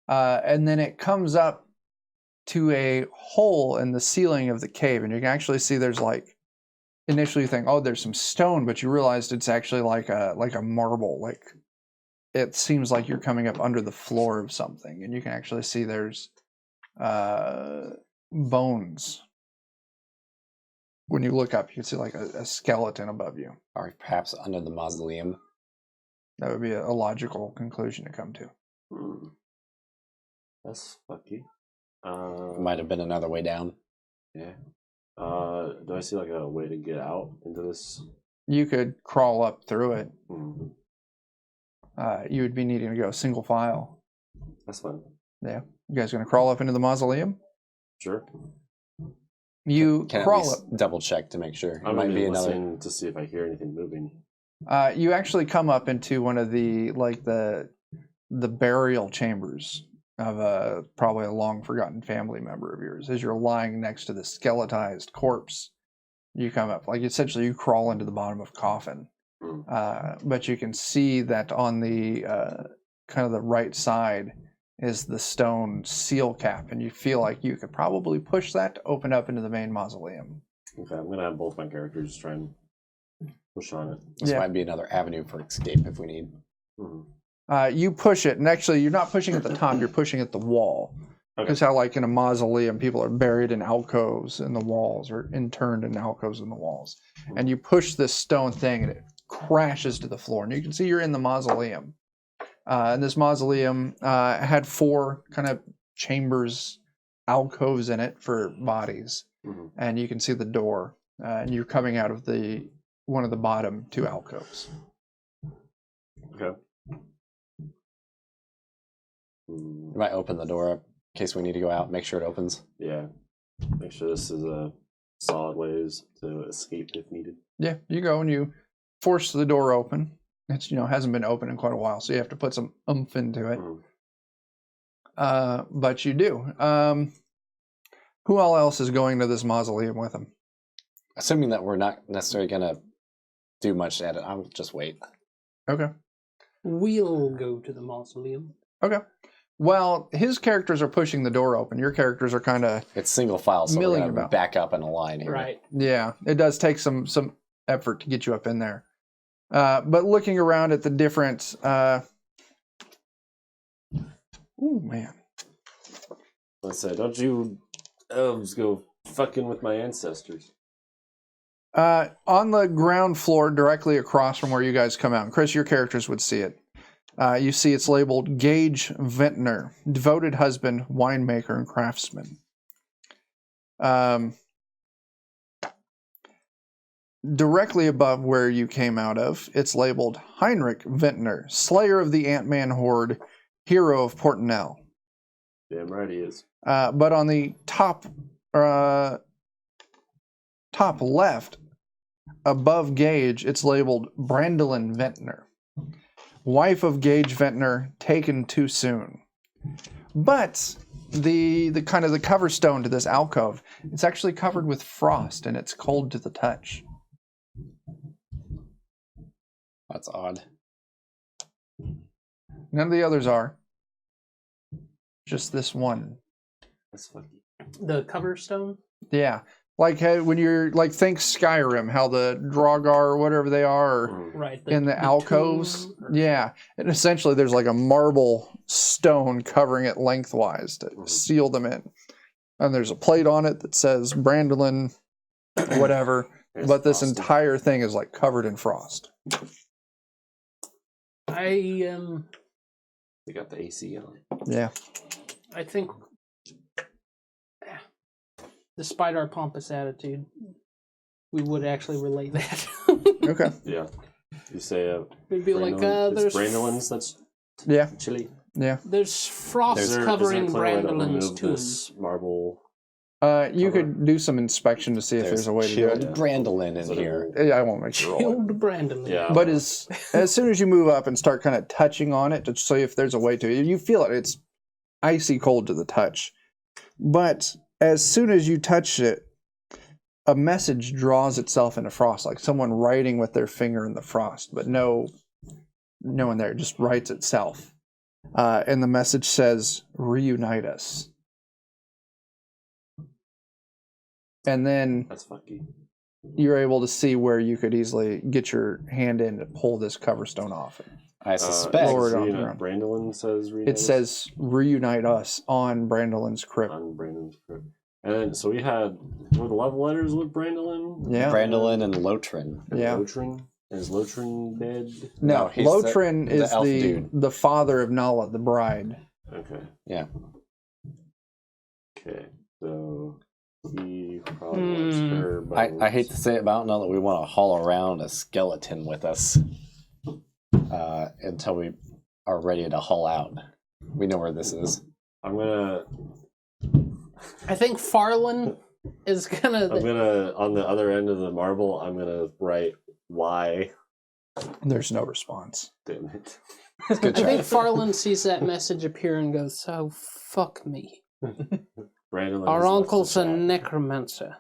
and then it comes up to a hole in the ceiling of the cave, and you can actually see there's like, initially you think, oh, there's some stone, but you realized it's actually like a marble. Like it seems like you're coming up under the floor of something, and you can actually see there's bones. When you look up, you can see like a skeleton above you. Or perhaps under the mausoleum. That would be a logical conclusion to come to. That's fucky. Might have been another way down. Yeah. Do I see like a way to get out into this? You could crawl up through it. Mm-hmm. You would be needing to go single file. That's fine. Yeah. You guys going to crawl up into the mausoleum? Sure. You Can crawl at least up. double check to make sure. I'm Might gonna be be another. listening to see if I hear anything moving. You actually come up into one of the burial chambers of probably a long forgotten family member of yours. As you're lying next to the skeletized corpse, you come up, like essentially you crawl into the bottom of a coffin. But you can see that on the kind of the right side is the stone seal cap, and you feel like you could probably push that to open up into the main mausoleum. Okay, I'm gonna have both my characters try and push on it. This might be another avenue for escape if we need. You push it, and actually you're not pushing at the top, you're pushing at the wall. Because how like in a mausoleum, people are buried in alcoves in the walls, or interned in alcoves in the walls. And you push this stone thing, and it crashes to the floor. And you can see you're in the mausoleum. And this mausoleum had 4 kind of chambers, alcoves in it for bodies. And you can see the door. And you're coming out of one of the bottom 2 alcoves. Okay. You might open the door up in case we need to go out. Make sure it opens. Yeah. Make sure this is a solid ways to escape if needed. Yeah, you go and you force the door open. It's hasn't been open in quite a while, so you have to put some oomph into it. But you do. Who all else is going to this mausoleum with him? Assuming that we're not necessarily gonna do much at it, I'll just wait. Okay. We'll go to the mausoleum. Okay. Well, his characters are pushing the door open. Your characters are kind of It's single file, so we're milling gonna about. back up in a line here. Right. Yeah, it does take some effort to get you up in there. But looking around at the different man. Let's say, don't you elves go fucking with my ancestors. On the ground floor, directly across from where you guys come out, and Chris, your characters would see it. You see it's labeled Gage Ventnor, devoted husband, winemaker, and craftsman. Directly above where you came out of, it's labeled Heinrich Ventnor, slayer of the Ant-Man horde, hero of Portinel. Damn right he is. But on the top left, above Gage, it's labeled Brandolyn Ventnor, wife of Gage Ventnor, taken too soon. But the kind of the cover stone to this alcove, it's actually covered with frost, and it's cold to the touch. That's odd. None of the others are. Just this one. That's fucking. The cover stone? Yeah. Like when you're like think Skyrim, how the Draugr or whatever they are Right. in the alcoves. Yeah. And essentially there's like a marble stone covering it lengthwise to seal them in. And there's a plate on it that says Brandolyn whatever. But this entire thing is like covered in frost. They got the AC on. Yeah. I think, despite our pompous attitude, we would actually relay that. Okay. Yeah. You say We'd be like, Brandolyn- there's it's Brandolin's that's Yeah. chilly. Yeah. there's frost Is there a covering clear way to Brandolyn's remove tomb. this marble? You could do some inspection to see if there's a way to do chilled it. Brandolyn in So here. Yeah, I won't make you roll it. Killed Brandolyn. Yeah. But as soon as you move up and start kind of touching on it to see if there's a way to, you feel it. It's icy cold to the touch. But as soon as you touch it, a message draws itself into frost, like someone writing with their finger in the frost, but no one there, it just writes itself. and the message says, "Reunite us." And then That's funky. you're able to see where you could easily get your hand in to pull this cover stone off. I suspect. Lower it on the ground. Brandolyn says reunite It says, "Reunite us" on Brandolyn's crypt. on Brandolyn's crypt. And then, so we had, were the love letters with Brandolyn? Yeah. Brandolyn and Lotrin. And Yeah. Lotrin? Is Lotrin dead? No, he's Lotrin the is elf dude. the father of Nala, the bride. Okay. Yeah. Okay. So he probably wants her. I hate to say it, but I don't know that we want to haul around a skeleton with us until we are ready to haul out. We know where this is. I'm gonna. I think Farland is gonna. I'm gonna, on the other end of the marble, I'm gonna write why. There's no response. Damn it. Good I try. think Farland sees that message appear and goes, "So fuck me. Brandolyn Our has left uncle's the a chat. necromancer."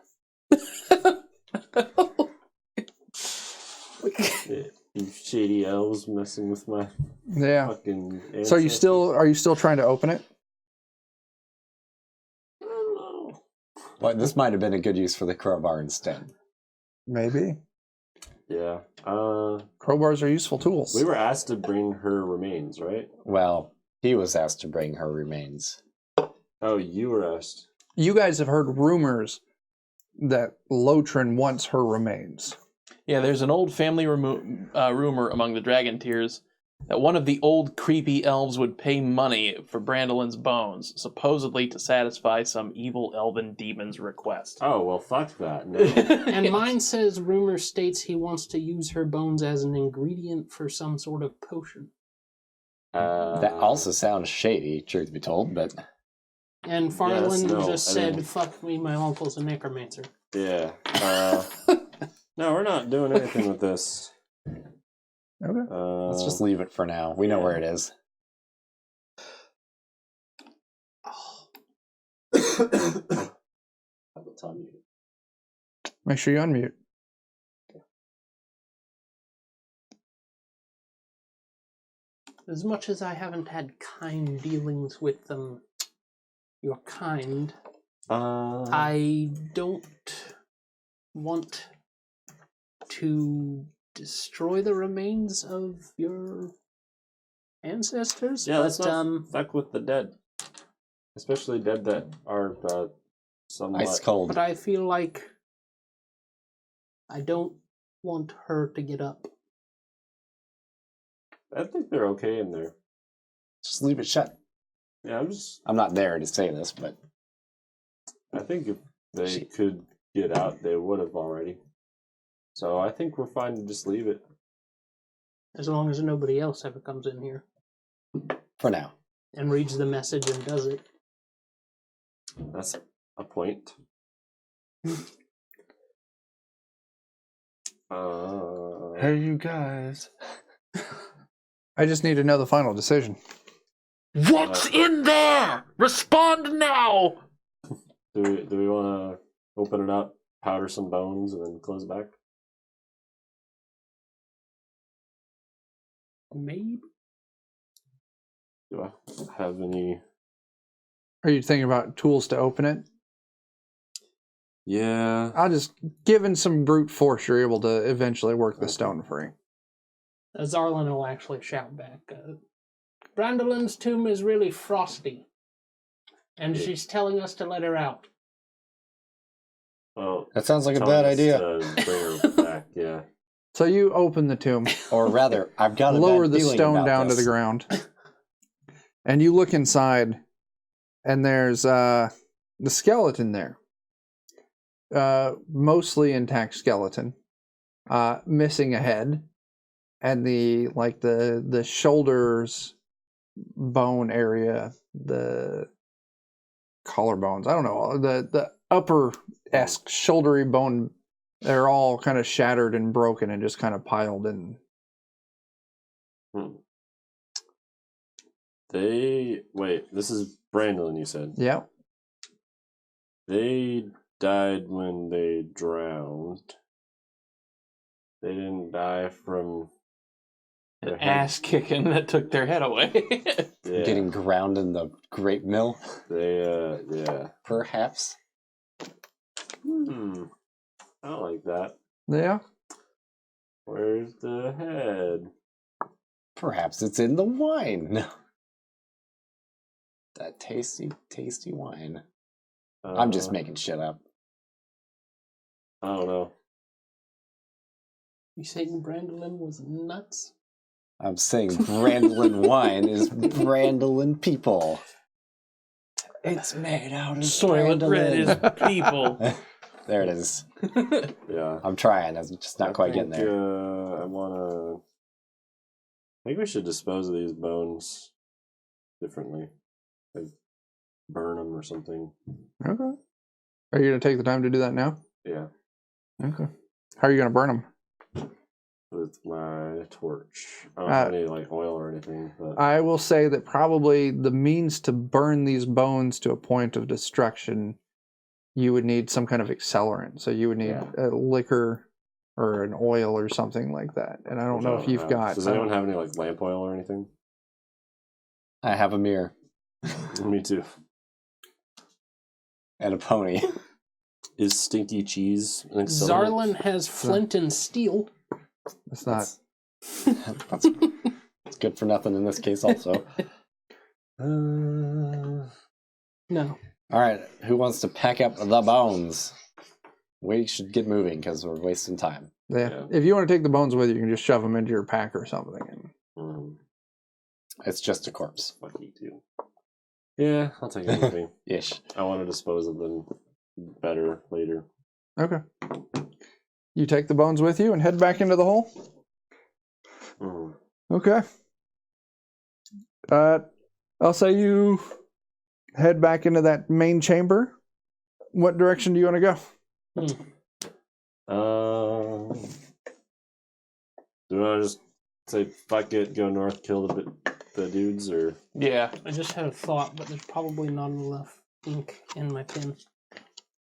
Yeah, you shady elves messing with my Yeah. fucking. So ancestors. are you still trying to open it? I don't know. Well, this might have been a good use for the crowbar instead. Maybe. Yeah. Crowbars are useful tools. We were asked to bring her remains, right? Well, he was asked to bring her remains. Oh, you were asked. You guys have heard rumors that Lotrin wants her remains. Yeah, there's an old family rumor among the Dragon Tears that one of the old creepy elves would pay money for Brandolyn's bones, supposedly to satisfy some evil elven demon's request. Oh, well, fuck that. No. And mine says rumor states he wants to use her bones as an ingredient for some sort of potion. That also sounds shady, truth be told, but And Farland no, just I said, didn't- "Fuck me, my uncle's a necromancer." Yeah. No, we're not doing anything with this. Okay. let's just leave it for now. We know where it is. Make sure you unmute. As much as I haven't had kind dealings with them, your kind, I don't want to destroy the remains of your ancestors. Yeah, let's but, not fuck with the dead. Especially dead that are somewhat... Ice cold. but I feel like I don't want her to get up. I think they're okay in there. Just leave it shut. Yeah, I'm not there to say this, but I think if they could get out, they would have already. So I think we're fine to just leave it. As long as nobody else ever comes in here for now. and reads the message and does it. That's a point. Hey, you guys. I just need to know the final decision. What's in there? Respond now! Do we want to open it up, powder some bones, and then close it back? Maybe. Do I have any? Are you thinking about tools to open it? Yeah. I'll just, given some brute force, you're able to eventually work the stone free. Zarlin will actually shout back. Brandolyn's tomb is really frosty, and she's telling us to let her out. Well, That sounds like a telling bad us idea. to bring her back. Yeah. So you open the tomb, Or rather, I've got a lower bad the feeling stone about down to this. the ground, and you look inside, and there's the skeleton there. Mostly intact skeleton, missing a head, and the shoulders bone area, the collarbones. I don't know, the upper-esque shouldery bone. They're all kind of shattered and broken and just kind of piled in. Wait, this is Brandolyn, you said? Yeah. They died when they drowned. They didn't die from an ass kicking that took their head away. Yeah. Getting ground in the grape mill? Yeah. Perhaps. I don't like that. Yeah. Where's the head? Perhaps it's in the wine. That tasty, tasty wine. I'm just making shit up. I don't know. You saying Brandolyn was nuts? I'm saying Brandolyn wine is Brandolyn people. It's made out of Soylent Red is people. There it is. Yeah. I'm trying. I'm just not quite getting there. I think we should dispose of these bones differently. Like burn them or something. Okay. Are you going to take the time to do that now? Yeah. Okay. How are you going to burn them? With my torch. I don't have any like oil or anything. But I will say that probably the means to burn these bones to a point of destruction, you would need some kind of accelerant. So you would need a liquor or an oil or something like that. And I don't know if you've got... Does anyone have any like lamp oil or anything? I have a mirror. Me too. And a pony. Is stinky cheese an accelerant? Zarlin has flint and steel. It's not... It's good for nothing in this case also. No. Alright, who wants to pack up the bones? We should get moving because we're wasting time. Yeah. If you want to take the bones with you, you can just shove them into your pack or something. It's just a corpse. Fuck you too. Yeah, I'll take anything. Ish. I want to dispose of them better later. Okay. You take the bones with you and head back into the hole? Okay. I'll say you head back into that main chamber. What direction do you want to go? Do I just say fuck it, go north, kill the dudes, or Yeah. I just had a thought, but there's probably not enough ink in my pen.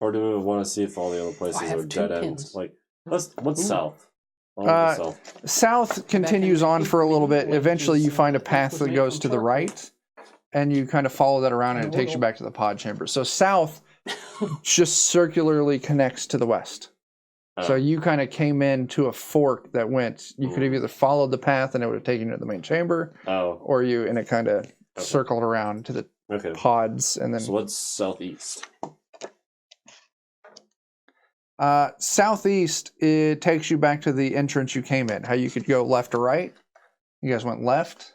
or do we want to see if all the other places I have are 2 dead pins. ends? Like, what's south? I want to go south. South continues on for a little bit. Eventually, you find a path that goes to the right, and you kind of follow that around, and it takes you back to the pod chamber. So south just circularly connects to the west. So you kind of came into a fork that went. You could have either followed the path, and it would have taken you to the main chamber, or it kind of circled around to the pods, and then. So what's southeast? Southeast, it takes you back to the entrance you came in. How you could go left or right. You guys went left.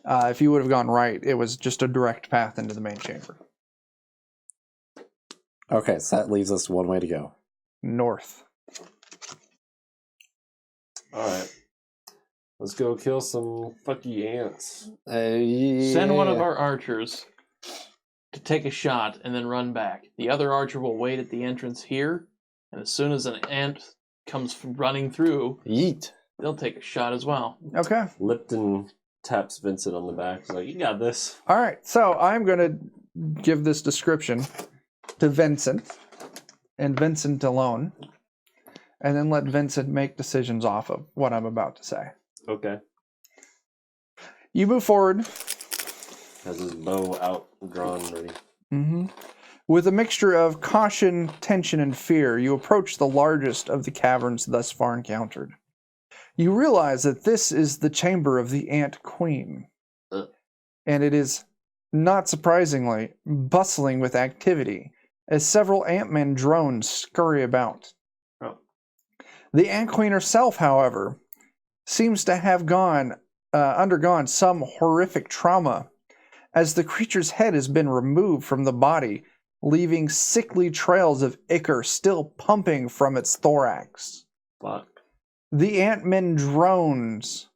If you would have gone right, it was just a direct path into the main chamber. Okay, so that leaves us one way to go. North. Alright. Let's go kill some fucky ants. Yeah. Send one of our archers to take a shot and then run back. The other archer will wait at the entrance here, and as soon as an ant comes running through, Yeet. they'll take a shot as well. Okay. Lipton taps Vincent on the back. He's like, you got this. All right. So I'm going to give this description to Vincent, and Vincent alone, and then let Vincent make decisions off of what I'm about to say. Okay. You move forward. Has his bow out, drawn, ready. Mm-hmm. With a mixture of caution, tension, and fear, you approach the largest of the caverns thus far encountered. You realize that this is the chamber of the Ant Queen. And it is, not surprisingly, bustling with activity, as several Ant-Man drones scurry about. The Ant Queen herself, however, seems to have undergone some horrific trauma, as the creature's head has been removed from the body, leaving sickly trails of ichor still pumping from its thorax. Fuck. The Ant-Men drones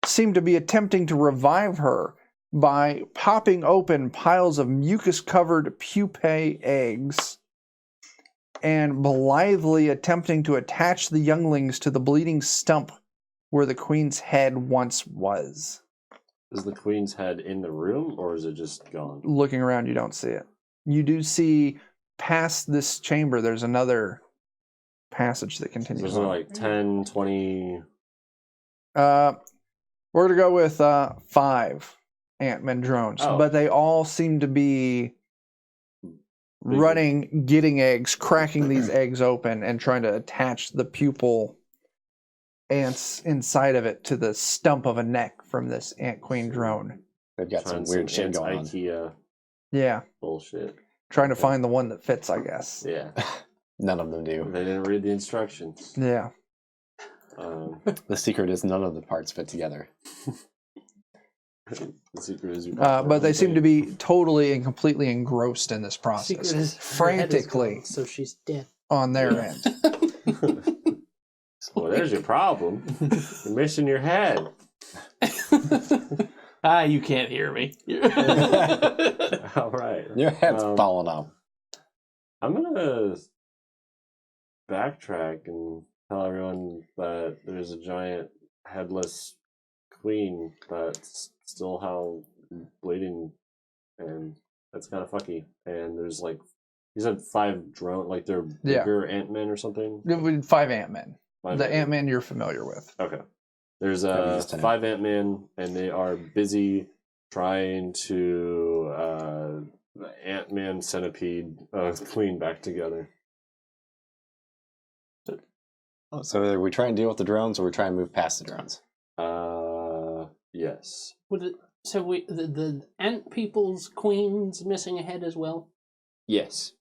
seem to be attempting to revive her by popping open piles of mucus-covered pupae eggs and blithely attempting to attach the younglings to the bleeding stump where the queen's head once was. Is the queen's head in the room, or is it just gone? Looking around, you don't see it. You do see past this chamber, there's another passage that continues There's on. only like 10, 20... We're going to go with 5 Ant-Man drones, but they all seem to be running, getting eggs, cracking these eggs open, and trying to attach the pupil ants inside of it to the stump of a neck from this Ant Queen drone. They've got some weird shit going on. IKEA Yeah. bullshit. Trying to find the one that fits, I guess. Yeah. None of them do. They didn't read the instructions. Yeah. The secret is none of the parts fit together. The secret is but they seem to be totally and completely engrossed in this process. Secret is frantically gone, so she's dead. on their end. Well, there's your problem. You're missing your head. You can't hear me. All right. Your head's falling off. I'm gonna backtrack and tell everyone that there's a giant headless queen that's still bleeding, and that's kind of fucky. And there's like, you said 5 drone, like they're bigger Ant-Men or something. 5 Ant-Men. The Ant-Men. Ant-Man you're familiar with. Okay. There's 5 Ant-Man, and they are busy trying to Ant-Man centipede queen back together. So are we trying to deal with the drones, or we trying to move past the drones? Yes. The ant people's queen's missing a head as well? Yes.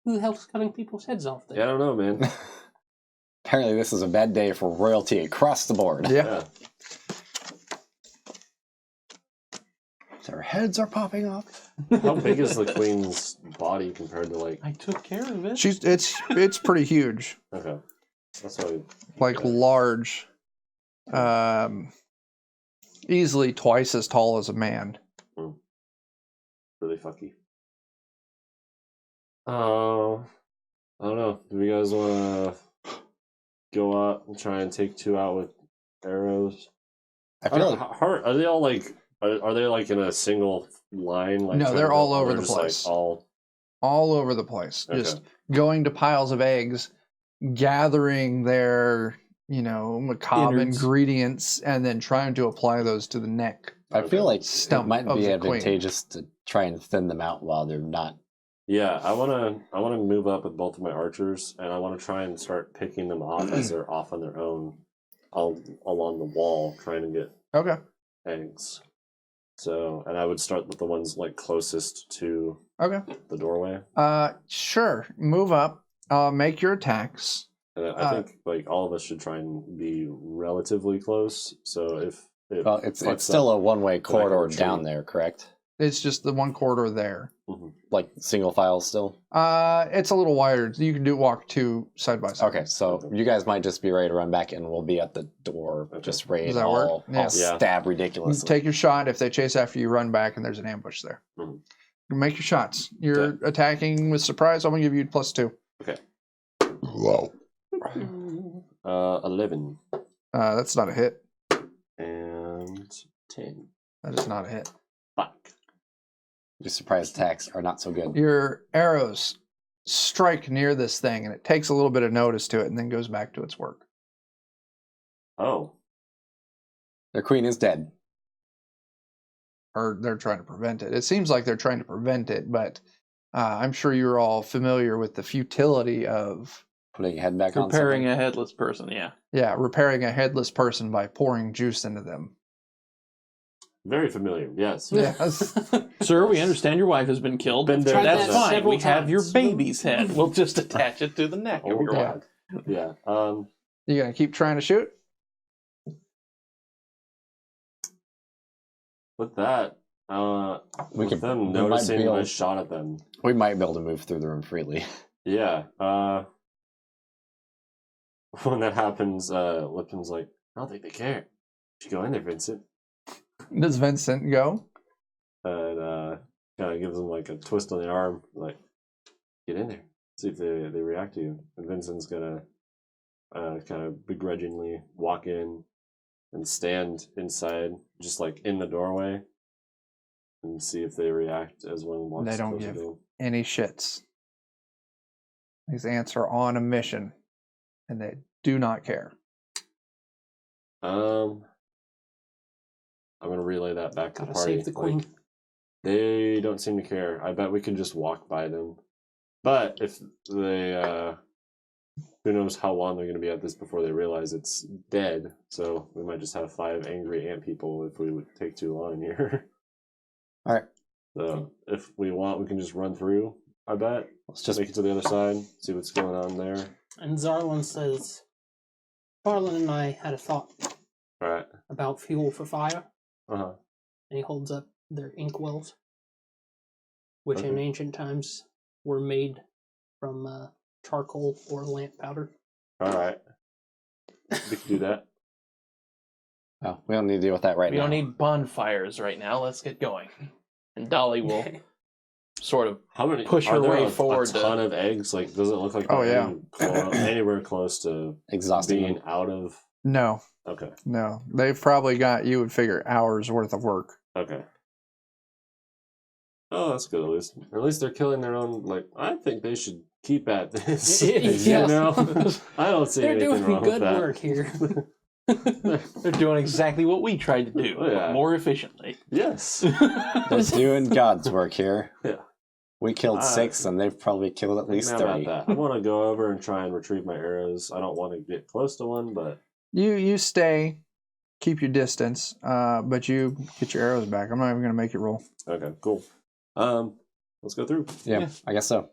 Who the hell's cutting people's heads off then? Yeah, I don't know, man. Apparently this is a bad day for royalty across the board. Yeah. Their heads are popping off. How big is the queen's body compared to like? I took care of it. It's pretty huge. Okay. That's why. Like large. Easily twice as tall as a man. Really fucky. Oh, I don't know. Do you guys want to go out and try and take 2 out with arrows? I feel like Are they all like? Are they like in a single line? Like No, they're all over the just, place. Like, all over the place. Okay. Just going to piles of eggs, gathering their, macabre Innards. ingredients, and then trying to apply those to the neck. I feel like Stump it might of be the queen. advantageous to try and thin them out while they're not. Yeah, I wanna move up with both of my archers, and I want to try and start picking them off as they're off on their own, all along the wall, trying to get Okay. eggs. So, and I would start with the ones like closest to Okay. the doorway. Sure. Move up. Make your attacks. And I think like all of us should try and be relatively close. So if Well, it's still a one-way corridor retreat. down there, correct? It's just the one corridor there. Like single file still. It's a little wider. You can walk 2 side by side. Okay, so you guys might just be ready to run back, and we'll be at the door, just ready Does to that work? all Yeah. stab ridiculously. Take your shot. If they chase after you, run back, and there's an ambush there. Make your shots. You're attacking with surprise. I'm gonna give you +2. Okay. Whoa. 11 That's not a hit. and 10. That is not a hit. Fuck. Your surprise attacks are not so good. Your arrows strike near this thing, and it takes a little bit of notice to it, and then goes back to its work. Oh. Their queen is dead. Or they're trying to prevent it. It seems like they're trying to prevent it, but I'm sure you're all familiar with the futility of Putting your head back on. Preparing a headless person, yeah. repairing a headless person by pouring juice into them. Very familiar, yes. Yes. Sir, we understand your wife has been killed. Been there, That's done that fine. several We have your times. baby's head. We'll just attach it to the neck of your yeah. wife. Yeah. You gonna keep trying to shoot? With that, We with could- them we might noticing be able- I shot at them. We might be able to move through the room freely. Yeah. When that happens, Lipton's like, I don't think they care. You should go in there, Vincent. Does Vincent go? And kind of gives him like a twist on the arm, like, get in there. See if they react to you. And Vincent's gonna kind of begrudgingly walk in and stand inside, just like in the doorway, and see if they react as one walks. They don't closer give to him. any shits. These ants are on a mission, and they do not care. I'm gonna relay that back to the Gotta party. save the queen. Like, they don't seem to care. I bet we can just walk by them. But if they, who knows how long they're gonna be at this before they realize it's dead. So we might just have 5 angry ant people if we would take too long here. All right. So if we want, we can just run through. I bet. Let's just Make it to the other side. See what's going on there. And Zarlin says, Arlen and I had a thought All right. about fuel for fire. Uh-huh. And he holds up their inkwells, which in Okay. ancient times were made from charcoal or lamp powder. All right. We can do that. Oh, we don't need to deal with that right We now. don't need bonfires right now. Let's get going. And Dolly will sort of How many? Push are your there way a forward ton of eggs. Like, does it look like Oh, they're yeah. anywhere close to Exhausting. being out of? No, Okay. no. They've probably got, you would figure, hours worth of work. Okay. Oh, that's good at least. Or at least they're killing their own. Like, I think they should keep at this. Yes. You know, I don't see They're anything doing wrong good with that. work here. they're doing exactly what we tried to do, Oh, yeah. but more efficiently. Yes. They're doing God's work here. Yeah. We killed 6, and they've probably killed at least How about 30. that? I want to go over and try and retrieve my arrows. I don't want to get close to one, but You stay, keep your distance, but you get your arrows back. I'm not even going to make you roll. okay, cool. Let's go through. Yeah, I guess so.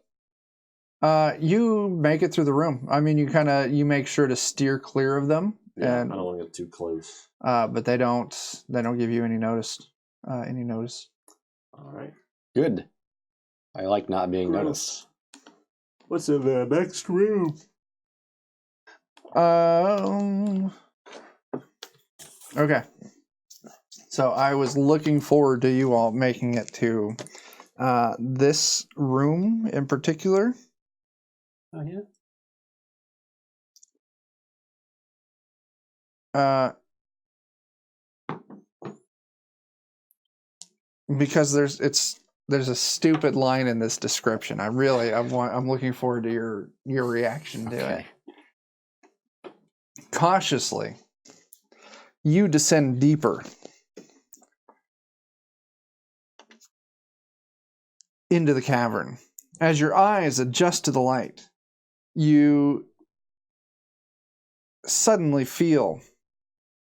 You make it through the room. I mean, you make sure to steer clear of them, Yeah, and I don't want to get too close. but they don't give you any notice. All right. Good. I like not being noticed. What's in the next room? Okay. So I was looking forward to you all making it to this room in particular. Oh, yeah? Because there's a stupid line in this description. I'm looking forward to your reaction to it. Cautiously, you descend deeper into the cavern. As your eyes adjust to the light, you suddenly feel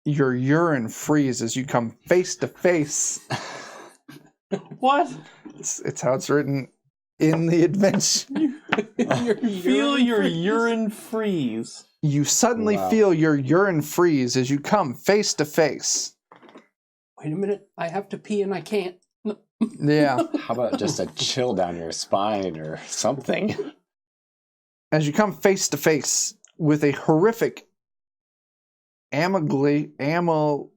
your urine freeze as you come face to face. What? It's how it's written in the adventure. Feel your urine freeze. You suddenly Wow. feel your urine freeze as you come face to face. Wait a minute. I have to pee and I can't. Yeah. How about just a chill down your spine or something? As you come face to face with a horrific amalgamation.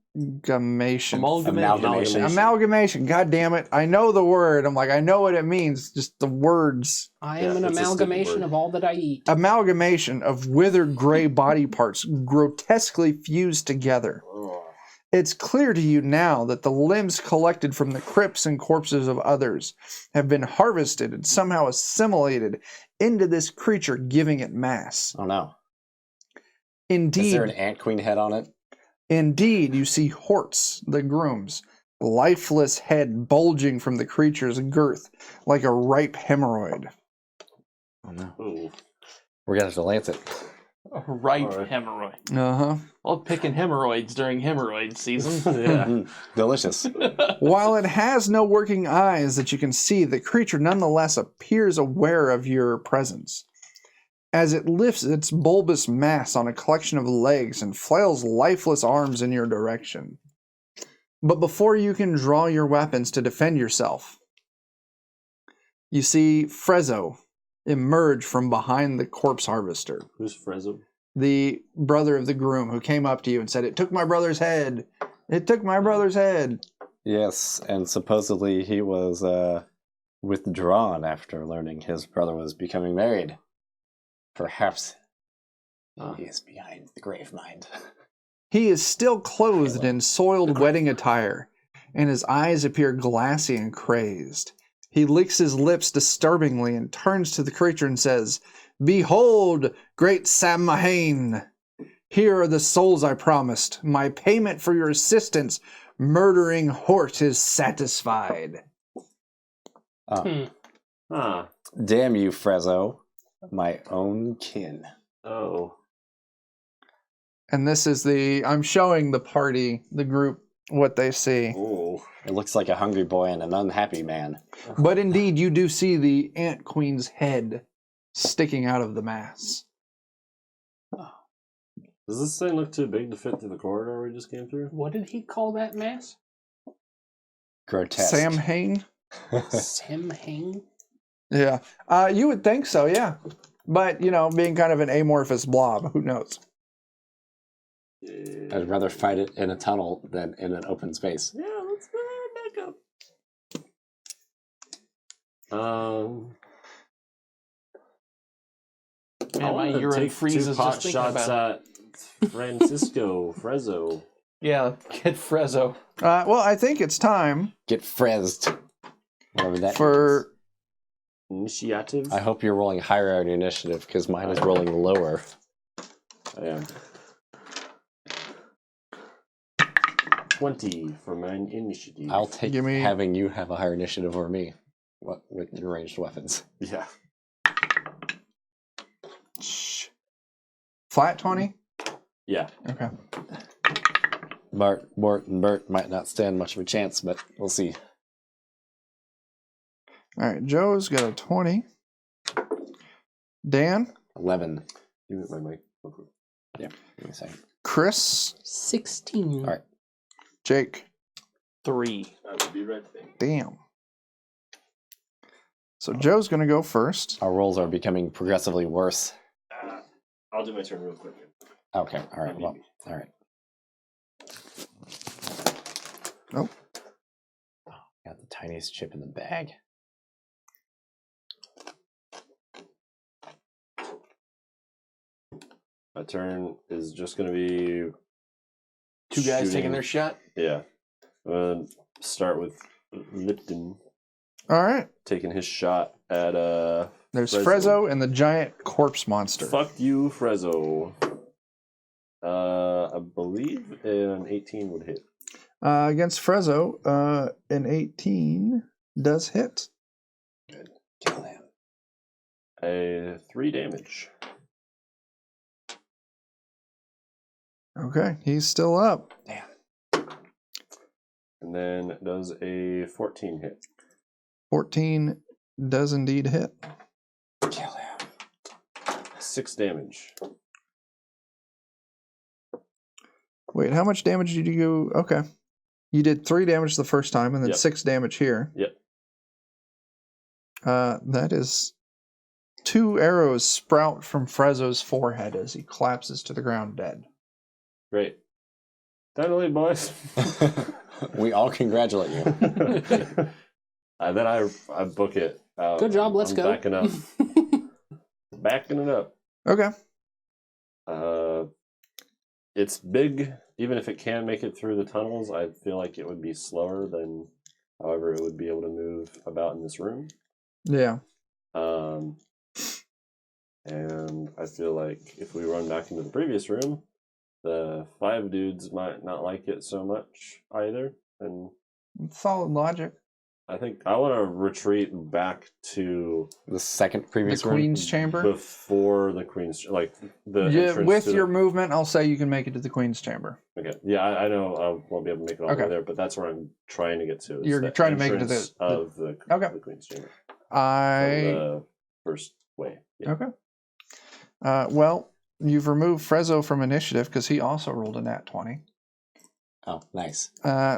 Amalgamation. God damn it. I know the word. I'm like, I know what it means. Just the words. I Yeah, am an it's a stupid amalgamation word. of all that I eat. Amalgamation of withered gray body parts grotesquely fused together. It's clear to you now that the limbs collected from the crypts and corpses of others have been harvested and somehow assimilated into this creature, giving it mass. Oh no. Indeed, Is there an ant queen head on it? Indeed, you see Hortz, the groom's lifeless head bulging from the creature's girth like a ripe hemorrhoid. Oh no. Ooh. We're gonna have to lance it. A ripe Alright. hemorrhoid. Uh-huh. Well, picking hemorrhoids during hemorrhoid season. Yeah. Mm, delicious. While it has no working eyes that you can see, the creature nonetheless appears aware of your presence. As it lifts its bulbous mass on a collection of legs and flails lifeless arms in your direction. But before you can draw your weapons to defend yourself, you see Frezzo emerge from behind the corpse harvester. Who's Frezzo? The brother of the groom who came up to you and said, "It took my brother's head. It took my brother's head." Yes, and supposedly he was withdrawn after learning his brother was becoming married. Perhaps he is behind the grave mind. He is still clothed in soiled wedding attire, and his eyes appear glassy and crazed. He licks his lips disturbingly and turns to the creature and says, "Behold, great Samhain! Here are the souls I promised, my payment for your assistance murdering horse is satisfied. Ah. Damn you, Frezzo. My own kin. Oh. And this is I'm showing the party, the group, what they see. Oh. It looks like a hungry boy and an unhappy man. But indeed, you do see the Ant Queen's head sticking out of the mass. Does this thing look too big to fit through the corridor we just came through? What did he call that mass? Grotesque. Samhain? Samhain? Yeah. You would think so, yeah. But, being kind of an amorphous blob, who knows? Yeah. I'd rather fight it in a tunnel than in an open space. Yeah, let's back up. I Man, my wanna urine take freezes two pot just thinking shots about at Francisco Frezzo. Yeah, get Frezzo. Well, I think it's time Get frezzed. Whatever that for... Initiative. means. I hope you're rolling higher on your initiative because mine is rolling lower. I am. 20 for my initiative. I'll take Give me- having you have a higher initiative over me. What with your ranged weapons? Yeah. Flat 20? Yeah. Okay. Mort and Bert might not stand much of a chance, but we'll see. All right, Joe's got a 20. Dan? 11. Give me my mic. Yeah, give me a second. Chris? 16. All right. Jake? 3. I will be right back. Damn. So Joe's going to go first. Our rolls are becoming progressively worse. I'll do my turn real quick. Okay, all right, well, all right. Nope. Got the tiniest chip in the bag. My turn is just going to be... Two guys taking shooting- their shot. Yeah. I'm going to start with Lipton All right. taking his shot at... There's Frezzo. Frezzo and the giant corpse monster. Fuck you, Frezzo. I believe an 18 would hit. Against Frezzo, an 18 does hit. Good. Kill him. A 3 damage. Okay, he's still up. Damn. And then does a 14 hit. 14 does indeed hit. Kill him. 6 damage. Wait, how much damage did you go? Okay. You did 3 damage the first time and then Yep. 6 damage here. Yep. That is 2 arrows sprout from Frezzo's forehead as he collapses to the ground dead. Great. Time to leave, boys. We all congratulate you. Then I book it. Good job, let's I'm go. Backing up. Backing it up. Okay. It's big. Even if it can make it through the tunnels, I feel like it would be slower than however it would be able to move about in this room. Yeah. And I feel like if we run back into the previous room, the 5 dudes might not like it so much either. And Solid logic. I think I want to retreat back to The second The previous room. Queen's Chamber. before the Queen's, like the Yeah, entrance with to your movement, I'll say you can make it to the Queen's Chamber. Okay, yeah, I know I won't be able to make it all the way Okay. there, but that's where I'm trying to get to. is You're the trying to make it to the- entrance of the Okay. Queen's Chamber. From I the first way. Yeah. okay. Well, you've removed Frezzo from initiative because he also rolled a nat 20. Oh, nice.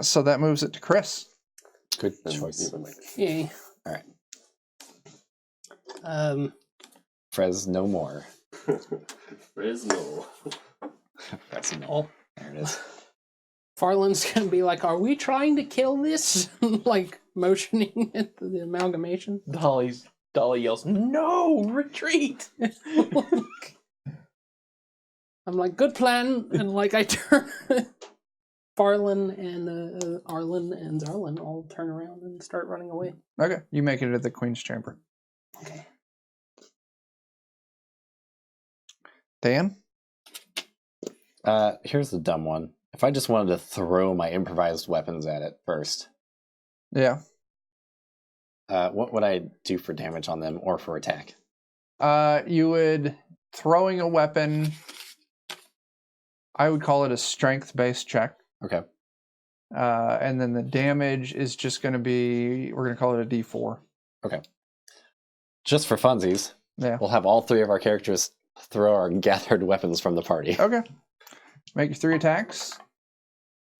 So that moves it to Chris. Good And choice. even like- Yay. All right. Frez no more. Fresno. Frez no. Oh, There it is. Farland's gonna be like, "Are we trying to kill this?" Like motioning at the amalgamation. Dolly yells, "No, retreat!" I'm like, "Good plan," and like I turn. Farland and Arlen and Zarlin all turn around and start running away. Okay. You make it to the Queen's Chamber. Okay. Dan? Here's the dumb one. If I just wanted to throw my improvised weapons at it first, Yeah. what would I do for damage on them or for attack? You would throwing a weapon. I would call it a strength-based check. Okay. And then the damage is just going to be, we're going to call it a D4. Okay. Just for funsies, Yeah. we'll have all 3 of our characters throw our gathered weapons from the party. Okay. Make your 3 attacks.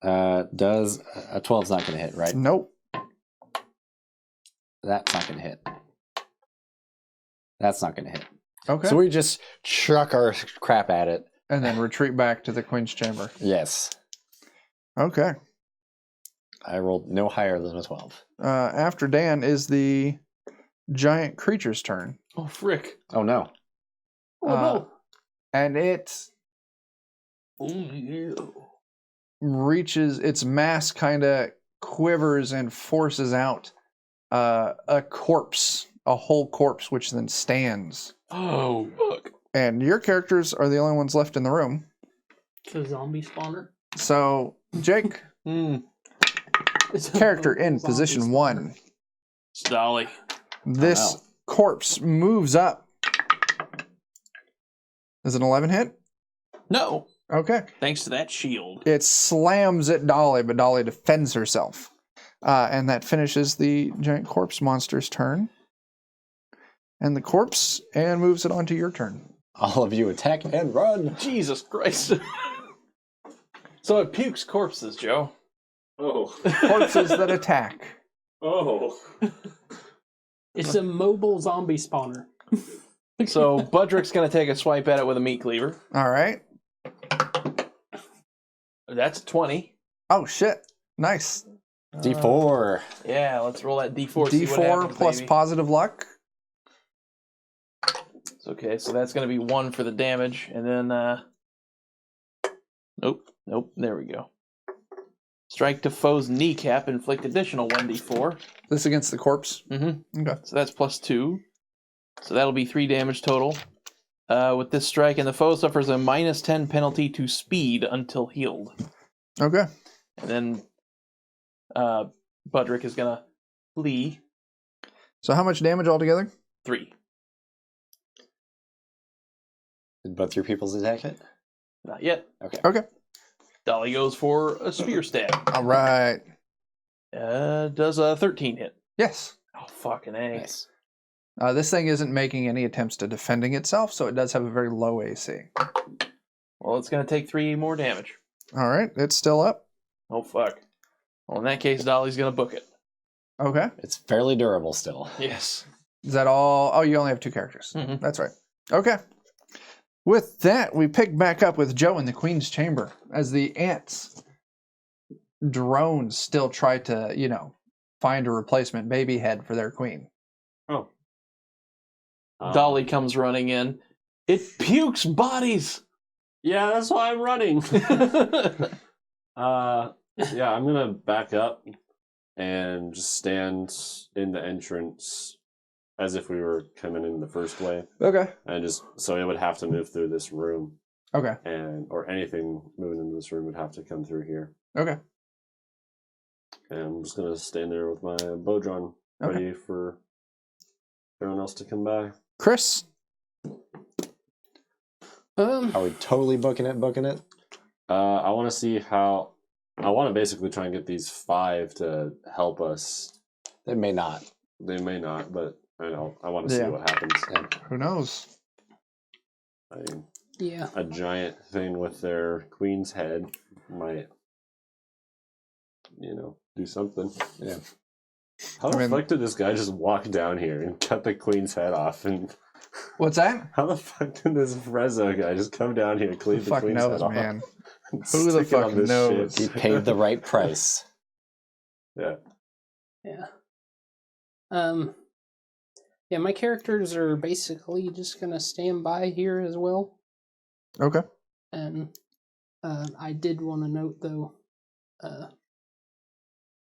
Does a 12's not going to hit, right? Nope. That's not going to hit. That's not going to hit. Okay. So we just chuck our crap at it. And then retreat back to the Queen's Chamber. Yes. Okay. I rolled no higher than a 12. After Dan is the giant creature's turn. Oh, frick. Oh, no. Oh, no. And it Oh, yeah. reaches, its mass kind of quivers and forces out a corpse, a whole corpse, which then stands. Oh, fuck. And your characters are the only ones left in the room. It's a zombie spawner. So, Jake, It's a character in zombie position spawner. 1. It's Dolly. This Oh, corpse moves up. Is it an 11 hit? No. Okay. Thanks to that shield. It slams at Dolly, but Dolly defends herself. And that finishes the giant corpse monster's turn. And the corpse, and moves it onto your turn. all of you attack and run. Jesus Christ. So it pukes corpses, Joe. Oh. Corpses that attack. Oh. It's a mobile zombie spawner. So Budrick's going to take a swipe at it with a meat cleaver. All right. That's 20. Oh, shit. Nice. D4. Yeah, let's roll that D4. See what D4 happens, plus baby. positive luck. Okay, so that's going to be 1 for the damage, and then, nope, there we go. Strike to foe's kneecap, inflict additional 1d4. This against the corpse. Mm-hmm. Okay. So that's plus 2. So that'll be 3 damage total. With this strike, and the foe suffers a minus 10 penalty to speed until healed. Okay. And then, Budrick is going to flee. So how much damage altogether? 3. Did both your peoples attack it? Not yet. Okay. Okay. Dolly goes for a spear stab. All right. Does a 13 hit. Yes. Oh, fucking A. Nice. This thing isn't making any attempts to defending itself, so it does have a very low AC. Well, it's going to take 3 more damage. All right. It's still up. Oh, fuck. Well, in that case, Dolly's going to book it. Okay. It's fairly durable still. Yes. Is that all? Oh, you only have 2 characters. Mhm. That's right. Okay. With that, we pick back up with Joe in the Queen's Chamber as the ants drones still try to, find a replacement baby head for their queen. Oh. Dolly comes running in. It pukes bodies! Yeah, that's why I'm running. Yeah, I'm gonna back up and just stand in the entrance as if we were coming in the first way, Okay. and just so it would have to move through this room, Okay. or anything moving into this room would have to come through here. Okay. And I'm just gonna stand there with my bow drawn, Okay. ready for everyone else to come by. Chris? Are we totally booking it? I want to see how. I want to basically try and get these 5 to help us. They may not. They may not, but I know. I want to see Yeah. what happens. Who knows? I mean, Yeah. a giant thing with their queen's head might, do something. Yeah. How the fuck did this guy just walk down here and cut the queen's head off? And What's that? how the fuck did this Frezzo guy just come down here and cleave Who the fuck queen's knows, head man? off? and Who the stick it on fuck this knows? He shit? paid the right price. Yeah. Yeah. Yeah, my characters are basically just gonna stand by here as well. Okay. And I did want to note though,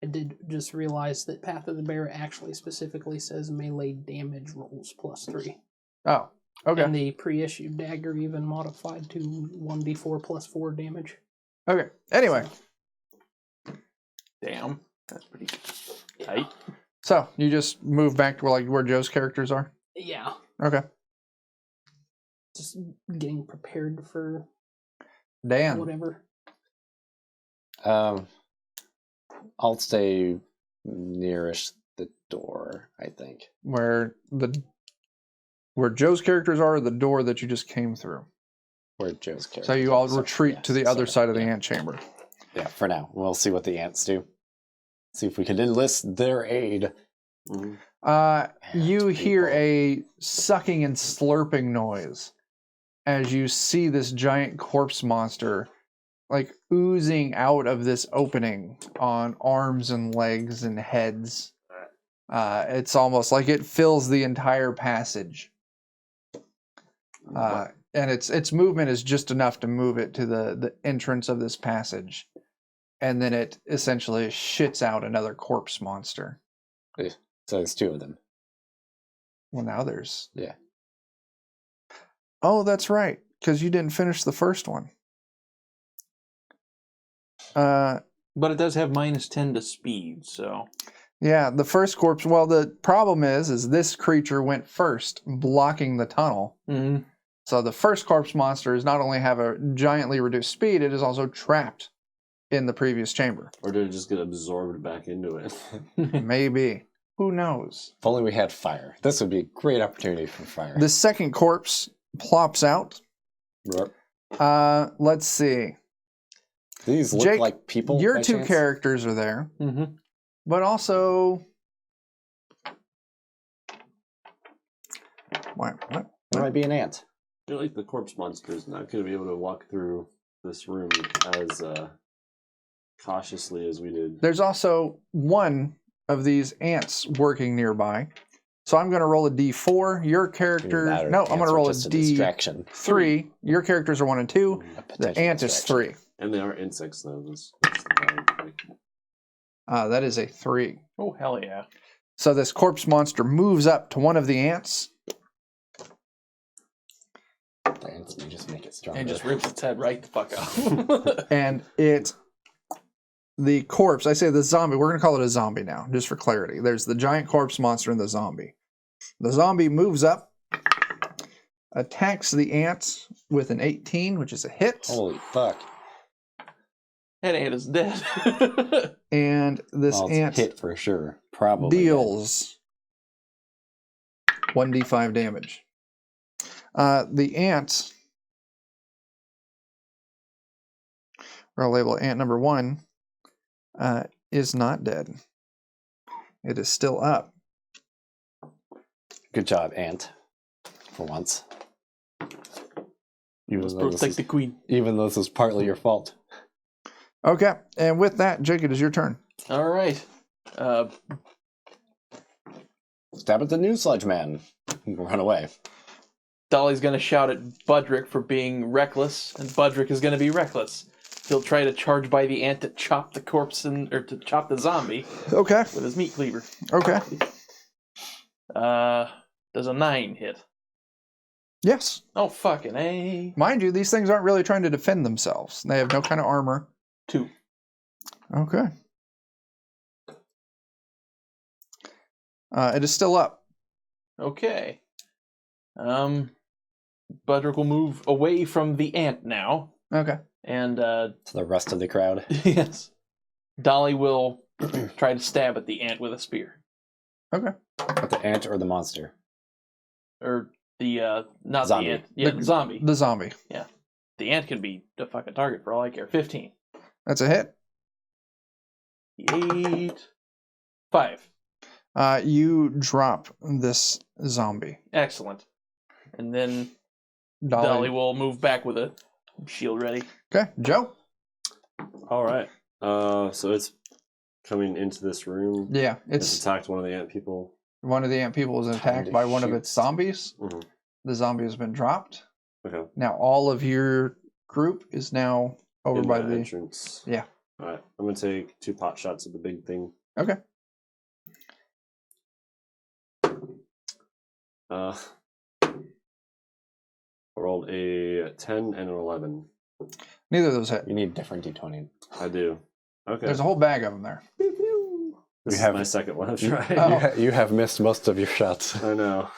I did just realize that Path of the Bear actually specifically says melee damage rolls +3. Oh, okay. And the pre-issued dagger even modified to 1d4 +4 damage. Okay. Anyway, Damn, that's pretty tight. so you just move back to where Joe's characters are. Yeah. Okay. Just getting prepared for Dan. whatever. I'll stay nearest the door, I think. Where Joe's characters are, the door that you just came through. Where Joe's character. So you all retreat to the other side of the ant chamber. Yeah, for now. We'll see what the ants do. See if we can enlist their aid. You hear a sucking and slurping noise as you see this giant corpse monster oozing out of this opening on arms and legs and heads. It's almost like it fills the entire passage. And its movement is just enough to move it to the entrance of this passage. And then it essentially shits out another corpse monster. So there's two of them. Well, now there's... Yeah. Oh, that's right, because you didn't finish the first one. But it does have -10 to speed, so... Yeah, the first corpse... Well, the problem is this creature went first, blocking the tunnel. Mm-hmm. So the first corpse monster does not only have a giantly reduced speed, it is also trapped in the previous chamber. Or did it just get absorbed back into it? Maybe. Who knows? If only we had fire. This would be a great opportunity for fire. The second corpse plops out. Let's see. These look Jake, like people. Your by two chance? characters are there. Mm-hmm. But also... What? There might be an ant. I feel like the corpse monster is not going to be able to walk through this room as cautiously as we did. There's also one of these ants working nearby. So I'm going to roll a D4. Your character... No, I'm going to roll a distraction. D3. Your characters are 1 and 2. The ant is 3. And they are insects, though. That's the problem. That is a 3. Oh, hell yeah. So this corpse monster moves up to one of the ants. The ants may just make it stronger. And just rips its head right the fuck off. And the corpse, I say the zombie, we're going to call it a zombie now, just for clarity. There's the giant corpse monster and the zombie. The zombie moves up, attacks the ant with an 18, which is a hit. Holy fuck. That ant is dead. And this Well, it's ant hit for sure. Probably. deals 1d5 damage. The ant, we're going to label ant number 1, is not dead. It is still up. Good job, ant. For once. Let's protect the queen. Even though this is partly your fault. Okay, and with that, Jake, it is your turn. All right. Stab at the new sludge man. Run away. Dolly's going to shout at Budrick for being reckless, and Budrick is going to be reckless. He'll try to charge by the ant to chop the corpse or to chop the zombie Okay, with his meat cleaver. okay. Does a 9 hit? Yes. Oh, fucking A. Mind you, these things aren't really trying to defend themselves. They have no kind of armor. 2. Okay. It is still up. Okay. Budrick will move away from the ant now. Okay. And, To the rest of the crowd. yes. Dolly will try to stab at the ant with a spear. Okay. At the ant or the monster? Or the, not Zombie. the ant. Yeah, the zombie. The zombie. Yeah. The ant can be a fucking target for all I care. 15. That's a hit. 8. 5. You drop this zombie. Excellent. And then Dolly will move back with a shield ready. Okay, Joe? All right. So it's coming into this room. Yeah, It's it's attacked one of the ant people. one of the ant people is attacked to by one of shoot. its zombies. Mhm. The zombie has been dropped. Okay. Now all of your group is now over In by the the... entrance. Yeah. All right. I'm gonna take 2 pot shots at the big thing. Okay. I rolled a 10 and an 11. Neither of those hit. You need different d20. I do. Okay. There's a whole bag of them there. This have- is my second one I've tried. Oh. You have missed most of your shots. I know.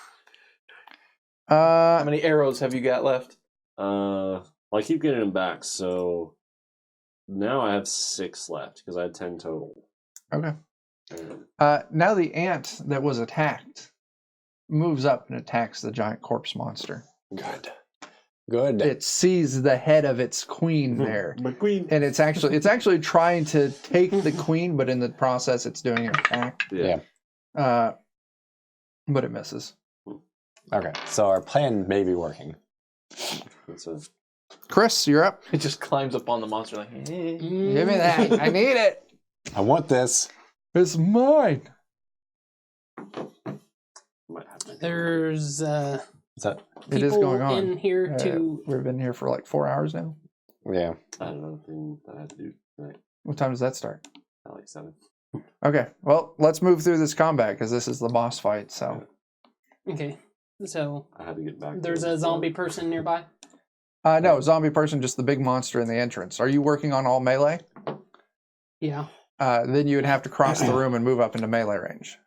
How many arrows have you got left? Well, I keep getting them back, so now I have 6 left because I had 10 total. Okay. And Now the ant that was attacked moves up and attacks the giant corpse monster. Good. It sees the head of its queen there, my queen. and it's actually trying to take the queen, but in the process, it's doing an attack. Yeah. But it misses. Okay, so our plan may be working. That's a, Chris, you're up. It just climbs up on the monster like, Give me that. I need it. I want this. It's mine. might have to. There's Is that? It is people going on. in here to. We've been here for like 4 hours now. Yeah. I don't know anything that I had to do tonight. What time does that start? At like 7. Okay, well, let's move through this combat because this is the boss fight. So, Okay, so I had to get back. there's a zombie person nearby. no, zombie person, just the big monster in the entrance. Are you working on all melee? Yeah. Then you would have to cross the room and move up into melee range.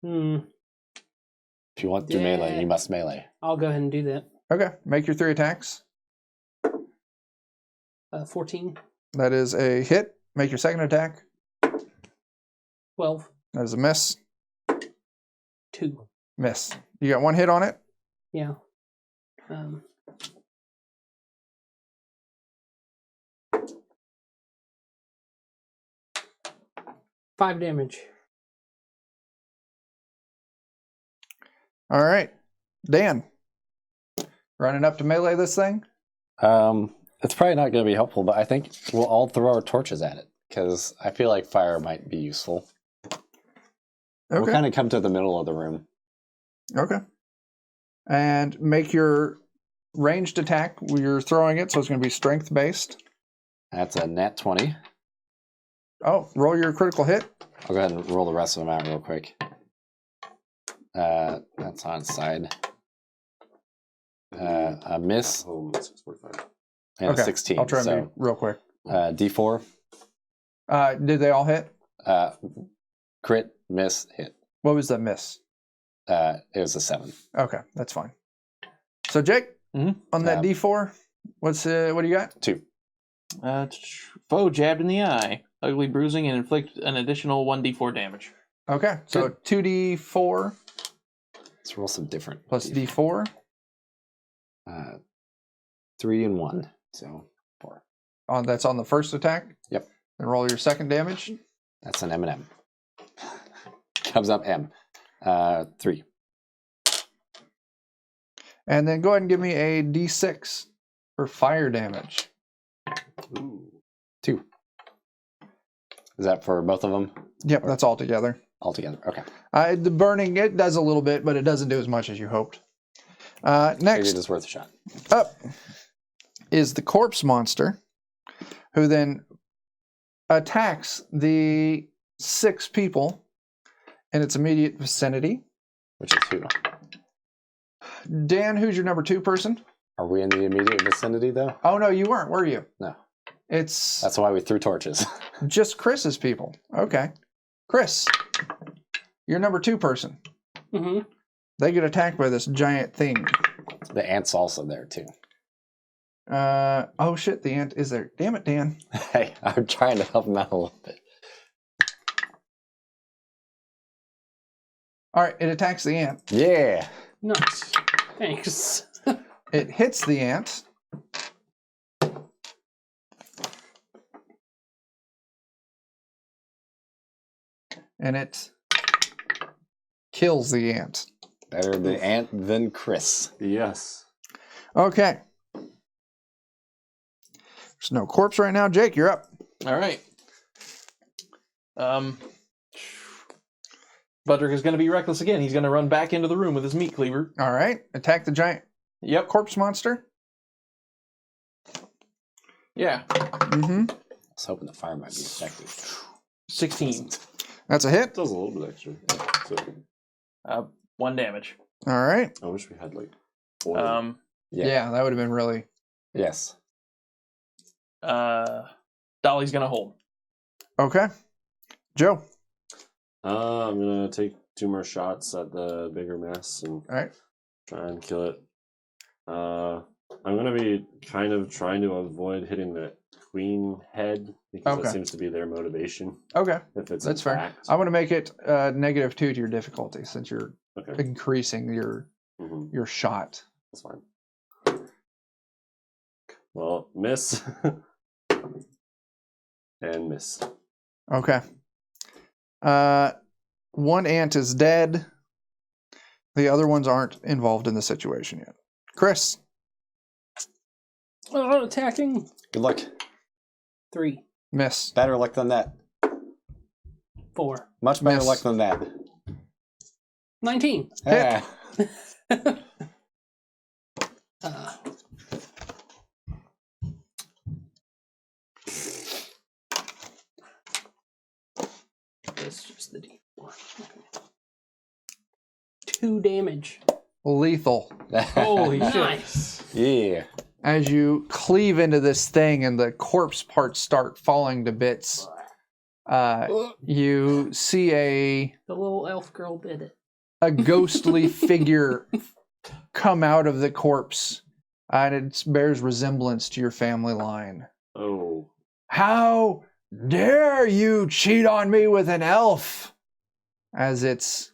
If you want to do melee, you must melee. I'll go ahead and do that. Okay, make your 3 attacks. 14, That is a hit. Make your second attack. 12, That is a miss. 2. Miss. You got 1 hit on it. Yeah. 5 damage. All right, Dan. Running up to melee this thing. It's probably not going to be helpful, but I think we'll all throw our torches at it because I feel like fire might be useful. We'll Okay. kind of come to the middle of the room. Okay. And make your ranged attack. You're throwing it, so it's going to be strength based. That's a nat 20. Oh, roll your critical hit. I'll go ahead and roll the rest of them out real quick. That's on its side. A miss Home 645. and a 16. I'll try and so, be real quick. D4. Did they all hit? Crit, miss, hit. What was the miss? It was a 7. Okay, that's fine. So Jake, Mhm. on that D4, what do you got? 2. Foe jabbed in the eye. Ugly bruising and inflict an additional 1d4 damage. Okay, so 2d4 Let's roll some different. plus d4. 3 and 1. So 4. That's on the first attack. Yep. And roll your second damage. That's an M&M. Comes up M. 3. And then go ahead and give me a d6 for fire damage. Ooh. 2. Is that for both of them? Yep, that's all together. Altogether. Okay. The burning, it does a little bit, but it doesn't do as much as you hoped. Maybe Next it is worth a shot. up is the corpse monster, who then attacks the 6 people in its immediate vicinity. Which is who? Dan, who's your number 2 person? Are we in the immediate vicinity, though? Oh, no, you weren't, were you? No. It's That's why we threw torches. just Chris's people. Okay. Chris, your number 2 person. Mm-hmm. They get attacked by this giant thing. The ant's also there, too. Oh shit, the ant is there. Damn it, Dan. Hey, I'm trying to help him out a little bit. All right, it attacks the ant. Yeah. Nice. Thanks. It hits the ant. And it kills the ant. Better the ant than Chris. Yes. Okay. There's no corpse right now. Jake, you're up. All right. Budrick is going to be reckless again. He's going to run back into the room with his meat cleaver. All right. Attack the giant Yep. corpse monster. Yeah. Mm-hmm. I was hoping the fire might be effective. 16. That's a hit. It does a little bit extra. So 1 damage. All right. I wish we had like oil. Yeah. Yeah, that would have been really. Yes. Dolly's gonna hold. Okay. Joe. I'm gonna take 2 more shots at the bigger mess and All right. try and kill it. I'm gonna be kind of trying to avoid hitting the queen head because Okay. that seems to be their motivation. Okay. If it's That's fair. intact. I'm going to make it -2 to your difficulty since you're Okay. increasing your shot. That's fine. Well, miss. And miss. Okay. One ant is dead. The other ones aren't involved in the situation yet. Chris. Attacking. Good luck. 3, Miss. Better luck than that. 4, Much better Miss. luck than that. 19. Yeah. That's just the D4. Okay. 2 damage. Lethal. Holy nice. Yeah. As you cleave into this thing and the corpse parts start falling to bits, you see The little elf girl did it. a ghostly figure come out of the corpse, and it bears resemblance to your family line. Oh. How dare you cheat on me with an elf? As it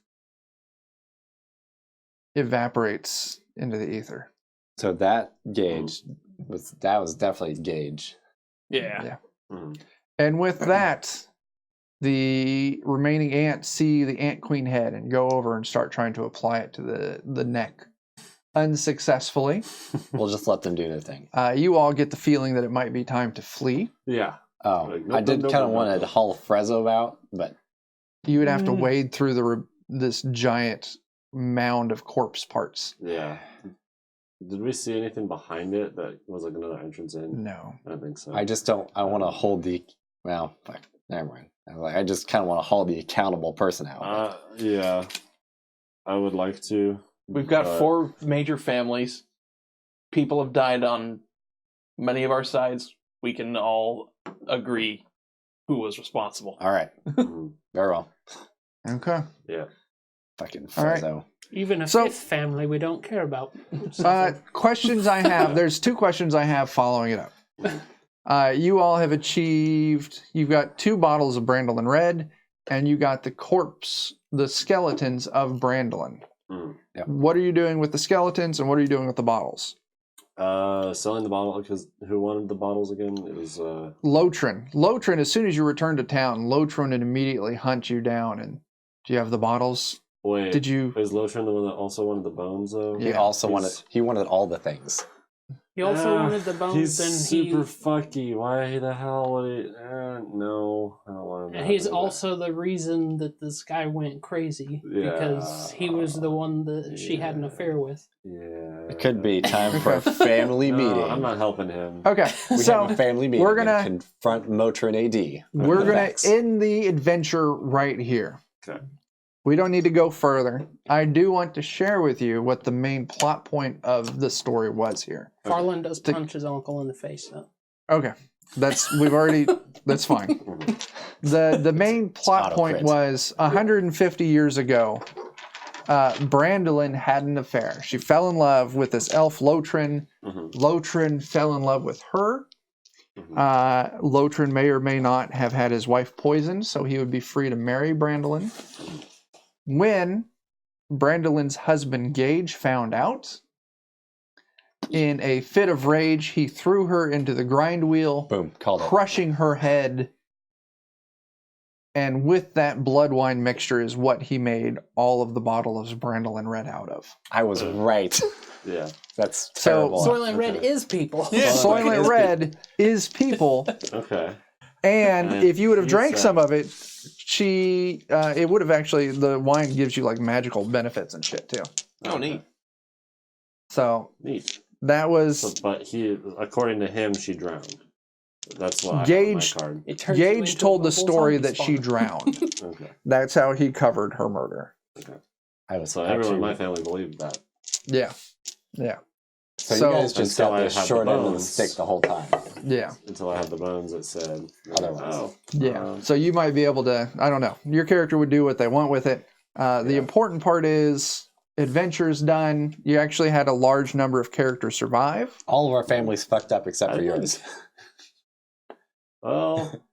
evaporates into the ether. So that gauge was definitely gauge. Yeah. Mhm. And with that, the remaining ants see the ant queen head and go over and start trying to apply it to the neck. Unsuccessfully. We'll just let them do their thing. You all get the feeling that it might be time to flee. Yeah. Oh, Like, I did nope, kind of nope, want nope. to haul Frezzo out, but You would have to wade through this giant mound of corpse parts. Yeah. Did we see anything behind it that was like another entrance in? No. I don't think so. I just don't. I want to hold the. Well, fuck, never mind. I just kind of want to haul the accountable person out. Yeah. I would like to. We've got but- 4 major families. People have died on many of our sides. We can all agree who was responsible. All right, Mhm. very well. Okay. Yeah. Fucking All right. Frezzo. Even a So- 5th family we don't care about. Questions I have. There's 2 questions I have following it up. You all have achieved. You've got 2 bottles of Brandolyn Red, and you got the skeletons of Brandolyn. Mm. Yep. What are you doing with the skeletons, and what are you doing with the bottles? Selling the bottle because who wanted the bottles again? It was Lotrin. Lotrin, as soon as you return to town, Lotrin would immediately hunt you down. And do you have the bottles? wait. Did you? Is Lotrin the one that also wanted the bones though? He Yeah, also he's- wanted. He wanted all the things. He also wanted the bones, He's and super fucky. Why the hell would he? No, I don't want him. and to he's do that. also the reason that this guy went crazy because he was the one that she had an affair with. Yeah. It could be time for a family No, meeting. I'm not helping him. Okay, We so have a family meeting. we're gonna- and confront Motrin AD. with we're the gonna facts. end the adventure right here. Okay. We don't need to go further. I do want to share with you what the main plot point of the story was here. Farland does punch his uncle in the face, though. Okay, that's fine. The main plot Auto point crit. was 150 years ago. Brandolyn had an affair. She fell in love with this elf Lotrin. Mhm. Lotrin fell in love with her. Mhm. Lotrin may or may not have had his wife poisoned, so he would be free to marry Brandolyn. When Brandolyn's husband Gage found out, in a fit of rage, he threw her into the grind wheel, Boom. Called it. crushing her head. And with that blood wine mixture is what he made all of the bottle of Brandolyn Red out of. I was right. Yeah. That's So- terrible. Soylent Red Okay. is people. Soylent Red is people. Okay. And And if you would have you drank said- some of it, it would have actually, the wine gives you like magical benefits and shit too. Oh, neat. So Neat. that was, So, but according to him, she drowned. That's what Gage- I have on my It turns you Gage into told a the full story zombie that she spawn. drowned. card. Okay. That's how he covered her murder. I was So everyone in my actually. family believed that. Yeah. Yeah. So So- you guys just Until got I the had the short end of the bones. stick the whole time. Yeah. Until I had the bones that said Otherwise. Oh, Yeah. So you might be able to, I don't know. Your character would do what they want with it. The important part is adventure's done. You actually had a large number of characters survive. All of our families fucked up except for I yours. Well,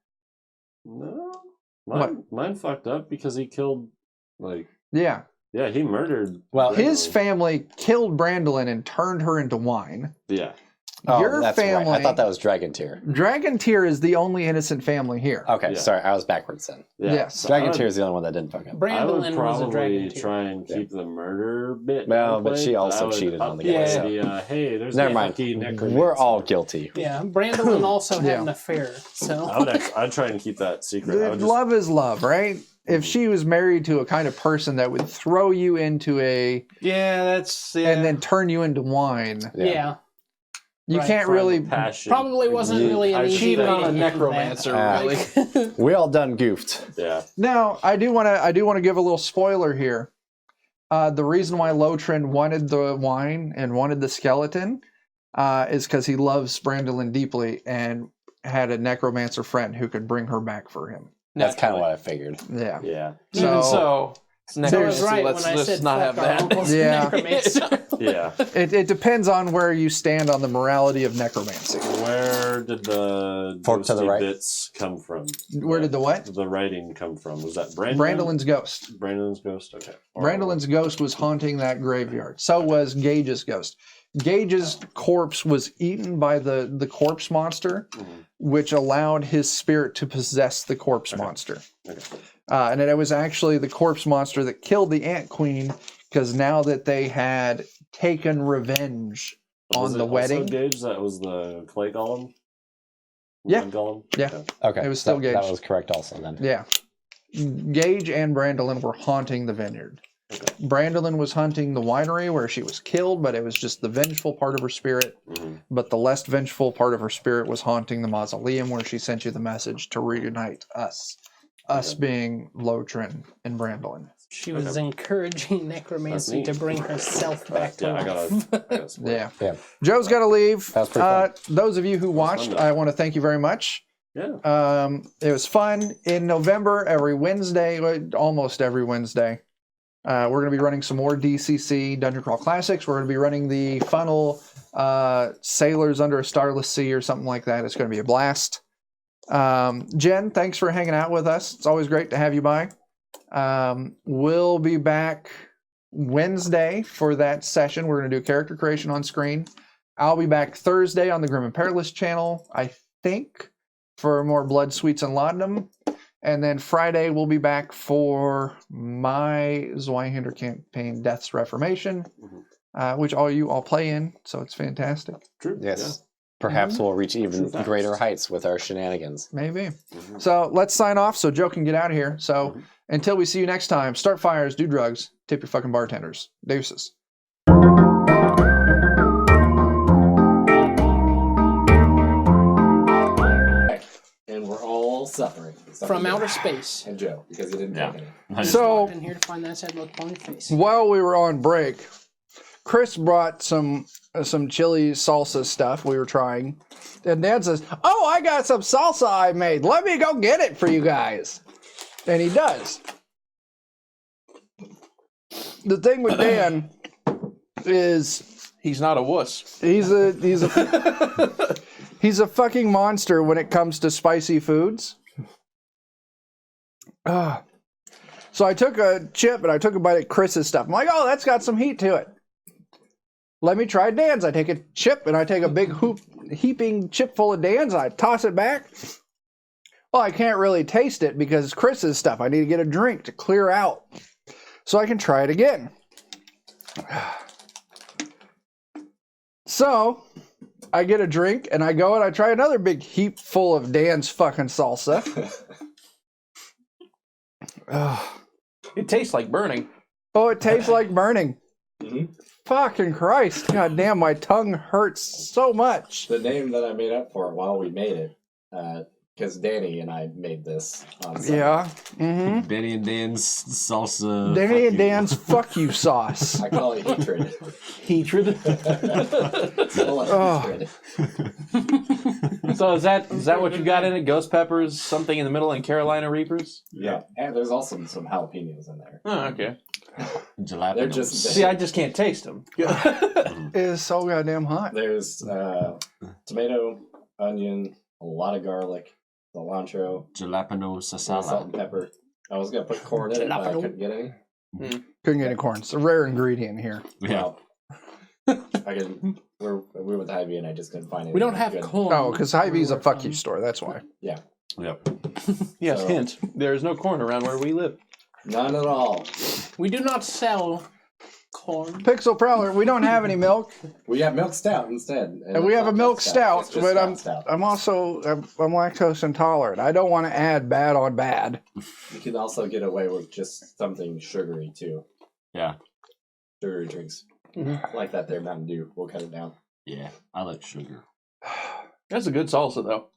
no, mine fucked up because he killed Yeah. he murdered. Well, His Brandolyn. family killed Brandolyn and turned her into wine. Yeah. Oh, Your that's family. right. I thought that was Dragon Tier. Dragon Tier is the only innocent family here. Okay, Yeah. sorry, I was backwards then. Yeah. Yes. So Dragon I would- Tier is the only one that didn't fuck up. I would Brandolyn was a probably dragon too. try and keep the murder bit. Well, in but play, she also I would cheated on up the the guy, so- idea, hey, there's Never a mind. fucking necromancer. We're all guilty. Yeah, Brandolyn also had Yeah. an affair, so I'd try and keep that secret. I would just, Love is love, right? If she was married to a kind of person that would throw you into and then turn you into wine, yeah. you Right. can't really. passion. Probably wasn't really an easy Cheated way on to a handle necromancer, that. really. We all done goofed. Yeah. Now, I do want to give a little spoiler here. The reason why Lotrin wanted the wine and wanted the skeleton is because he loves Brandolyn deeply and had a necromancer friend who could bring her back for him. That's kind of what I figured. Yeah. Yeah. Even so, So I was necromancy, right let's when I just said not have fuck our that. uncle's Yeah. necromancer. Yeah. It depends on where you stand on the morality of necromancy. Where did the Fork to the ghosty right. bits come from? Where did the what? The writing come from? Was that Brandolyn? Brandolyn's ghost. Brandolyn's ghost? Okay. Brandolyn's ghost was haunting that graveyard. So was Gage's ghost. Gage's corpse was eaten by the corpse monster, which allowed his spirit to possess the corpse monster. Okay. And it was actually the corpse monster that killed the Ant Queen, because now that they had taken revenge Was on it the also wedding. Gage, that was the clay golem? Yeah. Mud golem? Yeah. Okay. Okay, It was still that Gage. was correct also then. Yeah. Gage and Brandolyn were haunting the vineyard. Okay. Brandolyn was hunting the winery where she was killed, but it was just the vengeful part of her spirit. Mhm. But the less vengeful part of her spirit was haunting the mausoleum where she sent you the message to reunite us. Us Okay. being Lotrin and Brandolyn. She was encouraging necromancy That's to bring herself back to Yeah, I life. gotta split. Yeah. Yeah. Joe's got to leave. That was pretty fun. Those of you who watched, fun, though. I want to thank you very much. Yeah. It was fun. In November, every Wednesday, almost every Wednesday, we're going to be running some more DCC Dungeon Crawl Classics. We're going to be running the funnel Sailors Under a Starless Sea or something like that. It's going to be a blast. Jen, thanks for hanging out with us. It's always great to have you by. We'll be back Wednesday for that session. We're going to do character creation on screen. I'll be back Thursday on the Grim and Perilous channel, I think, for more Blood, Sweets, and Laudanum. And then Friday, we'll be back for my Zweihander campaign, Death's Reformation, which all you all play in, so it's fantastic. True. Yes. Perhaps we'll reach even True facts. greater heights with our shenanigans. Maybe. So let's sign off so Joe can get out of here. So until we see you next time, start fires, do drugs, tip your fucking bartenders. Deuces. And we're all suffering. Except From for outer Joe. space. And Joe, because he didn't Yeah. take any. So I'm here to find that sad look upon your face. while we were on break, Chris brought some chili salsa stuff we were trying. And Dan says, "Oh, I got some salsa I made. Let me go get it for you guys." And he does. The thing with Dan is He's not a wuss. he's a he's a fucking monster when it comes to spicy foods. So I took a chip and I took a bite of Chris's stuff. I'm like, oh, that's got some heat to it. Let me try Dan's. I take a chip and I take a big heaping chip full of Dan's. I toss it back. Well, I can't really taste it because it's Chris's stuff. I need to get a drink to clear out so I can try it again. So I get a drink and I go and I try another big heap full of Dan's fucking salsa. It tastes like burning. Oh, it tastes like burning. Mhm. Fucking Christ. God damn, my tongue hurts so much. The name that I made up for it while we made it, because Danny and I made this on Sunday. Yeah. Mm-hmm. Danny and Dan's salsa. Danny fuck and you. Dan's fuck you sauce. I call it hatred. Hatred. It's full of Oh. hatred. So is that what you got in it? Ghost peppers, something in the middle, and Carolina Reapers? Yeah, and there's also some jalapenos in there. Oh, okay. Jalapenos. They're just See, I just can't taste them. It is so goddamn hot. There's tomato, onion, a lot of garlic, cilantro, Jalapeno salt sasala. and pepper. I was gonna put corn in it, but I couldn't get any. Couldn't get any corn. It's a rare ingredient here. Yeah. We went to Hy-Vee and I just couldn't find anything. We don't have good. corn. Oh, because Hy-Vee's a fuck you store. That's why. Yeah, Yep. Yes, So- hint. There is no corn around where we live. none at all. We do not sell corn. Pixel Prowler, we don't have any milk, We have milk stout instead, and we have a milk stout, It's just but stout. I'm lactose intolerant. I don't want to add bad on bad. You can also get away with just something sugary too. Yeah. Sugary drinks like that. There, Mountain Dew. We'll cut it down. Yeah. I like sugar. That's a good salsa, though.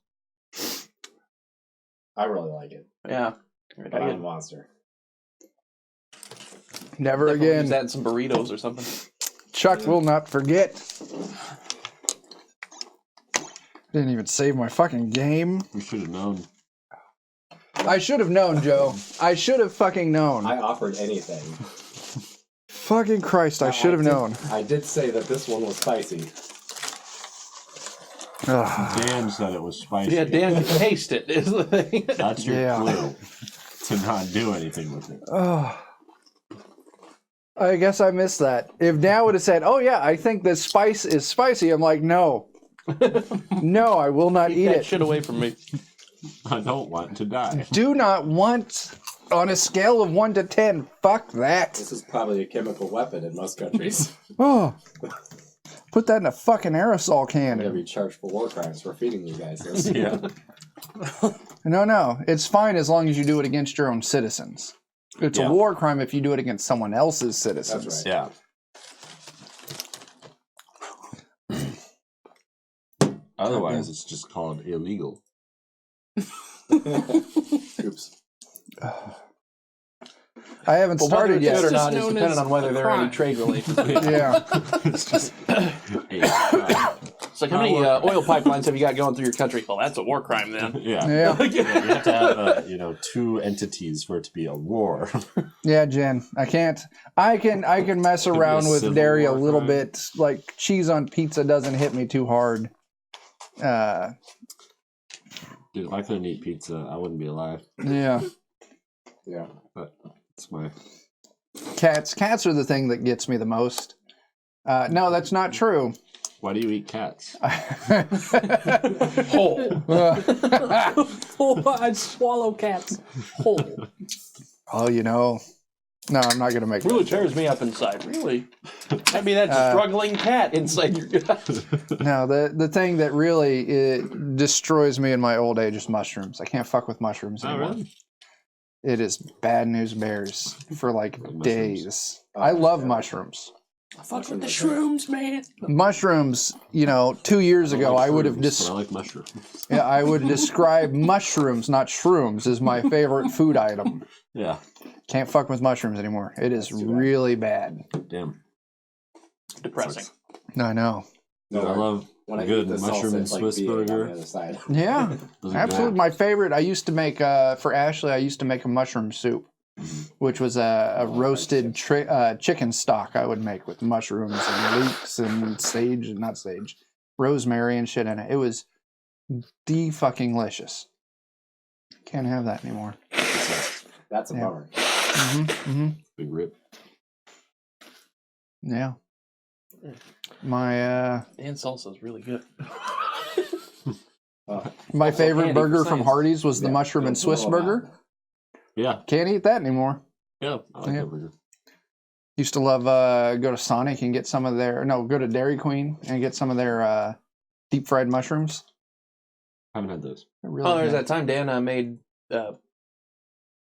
I really like it. Yeah. But I'm a monster. Never Use again. that in some burritos or something. Chuck will not forget. Didn't even save my fucking game. We should have known. I should have known, Joe. I should have fucking known. I offered anything. Fucking Christ, I should have known. I did say that this one was spicy. Ugh. Dan said it was spicy. Yeah, Dan can taste it, is the thing. That's your Yeah. clue to not do anything with it. Ugh. I guess I missed that. If Dan would have said, "Oh yeah, I think the spice is spicy," I'm like, "No, no, I will not Keep eat that it. shit away from me. I don't want to die. Do not want." On a scale of 1 to 10, fuck that. This is probably a chemical weapon in most countries. Oh, put that in a fucking aerosol I'm gonna can. be charged for war crimes for feeding you guys this. Yeah. No, it's fine as long as you do it against your own citizens. It's Yeah. a war crime if you do it against someone else's citizens. That's Yeah. Otherwise, it's just called illegal. Oops. I haven't But whether started it's yet. good or It's not just is known dependent as on whether a there are any crime. trade relations. Yeah. It's just. It's like, how many oil pipelines have you got going through your country? Well, that's a war crime then. Yeah. Yeah. You have to have, two entities for it to be a war. Yeah, Jen. I can't. I can mess be a around with civil dairy a war little crime. bit. Like cheese on pizza doesn't hit me too hard. Dude, if I couldn't eat pizza, I wouldn't be alive. Yeah. Yeah. But it's my. Cats are the thing that gets me the most. No, that's not true. Why do you eat cats? Whole. Oh, I'd swallow cats whole. Oh, no, I'm not gonna make Really that. tears me up inside. Really? I mean, that's a struggling cat inside your gut. No, the thing that really destroys me in my old age is mushrooms. I can't fuck with mushrooms Oh, anymore. really? It is bad news bears for like Mushrooms. days. Oh, I love yeah. mushrooms. I fuck with the shrooms, man. Mushrooms, 2 years ago, I would have I like mushrooms. yeah, I would describe mushrooms, not shrooms, as my favorite food item. Yeah. Can't fuck with mushrooms anymore. It is That's too bad. really bad. Damn. Depressing. I know. Dude, I love When I good eat the mushroom salsa, and it's like Swiss being on burger. the other side. Yeah, Those are absolutely. good. My favorite. I used to make for Ashley. I used to make a mushroom soup, which was a roasted chicken stock. I would make with mushrooms and leeks and not sage, rosemary and shit in it. It was fucking delicious. Can't have that anymore. That's a Yeah. bummer. Big rip. Yeah. My Dan salsa is really good. my Also favorite handy for burger from science. Hardee's was the Yeah, mushroom and it's a Swiss little burger. Yeah. Can't eat that anymore. Yeah. I like Yeah. that burger. Used to love go to Sonic and get some of their go to Dairy Queen and get some of their deep fried mushrooms. Haven't had those. They're really Oh, there's good. that time Dan made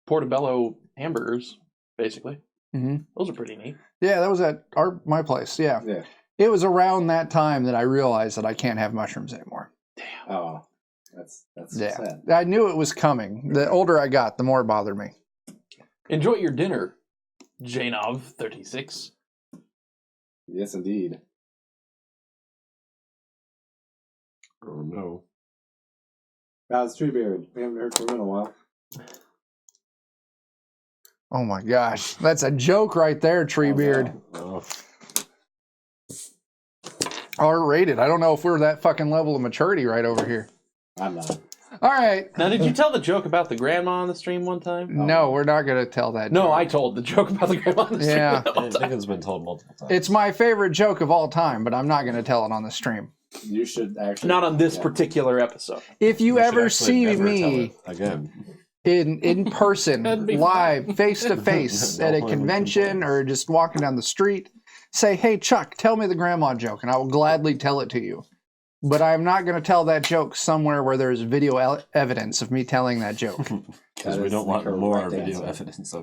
portobello hamburgers, basically. Mhm. Those are pretty neat. Yeah, that was at my place. Yeah. Yeah. It was around that time that I realized that I can't have mushrooms anymore. Oh. That's Yeah. sad. I knew it was coming. The older I got, the more it bothered me. Enjoy your dinner, Janov 36. Yes, indeed. Oh no. How's Treebeard? We haven't heard from him in a while. Oh my gosh. That's a joke right there, Treebeard. Oh, R-rated. I don't know if we're that fucking level of maturity right over here. I'm not. All right. Now, did you tell the joke about the grandma on the stream one time? No, we're not going to tell that No, joke. I told the joke about the grandma on the stream. Yeah. that I one time. think it's been told multiple times. It's my favorite joke of all time, but I'm not going to tell it on the stream. You should actually. Not on this yeah. particular episode. If you should ever actually see never tell me it again. in person, That'd be live, face to face No at a one convention complains. or just walking down the street, say, "Hey Chuck, tell me the grandma joke," and I will gladly tell it to you. But I'm not going to tell that joke somewhere where there's video evidence of me telling that joke. Because That we is don't the want correct more answer. video evidence of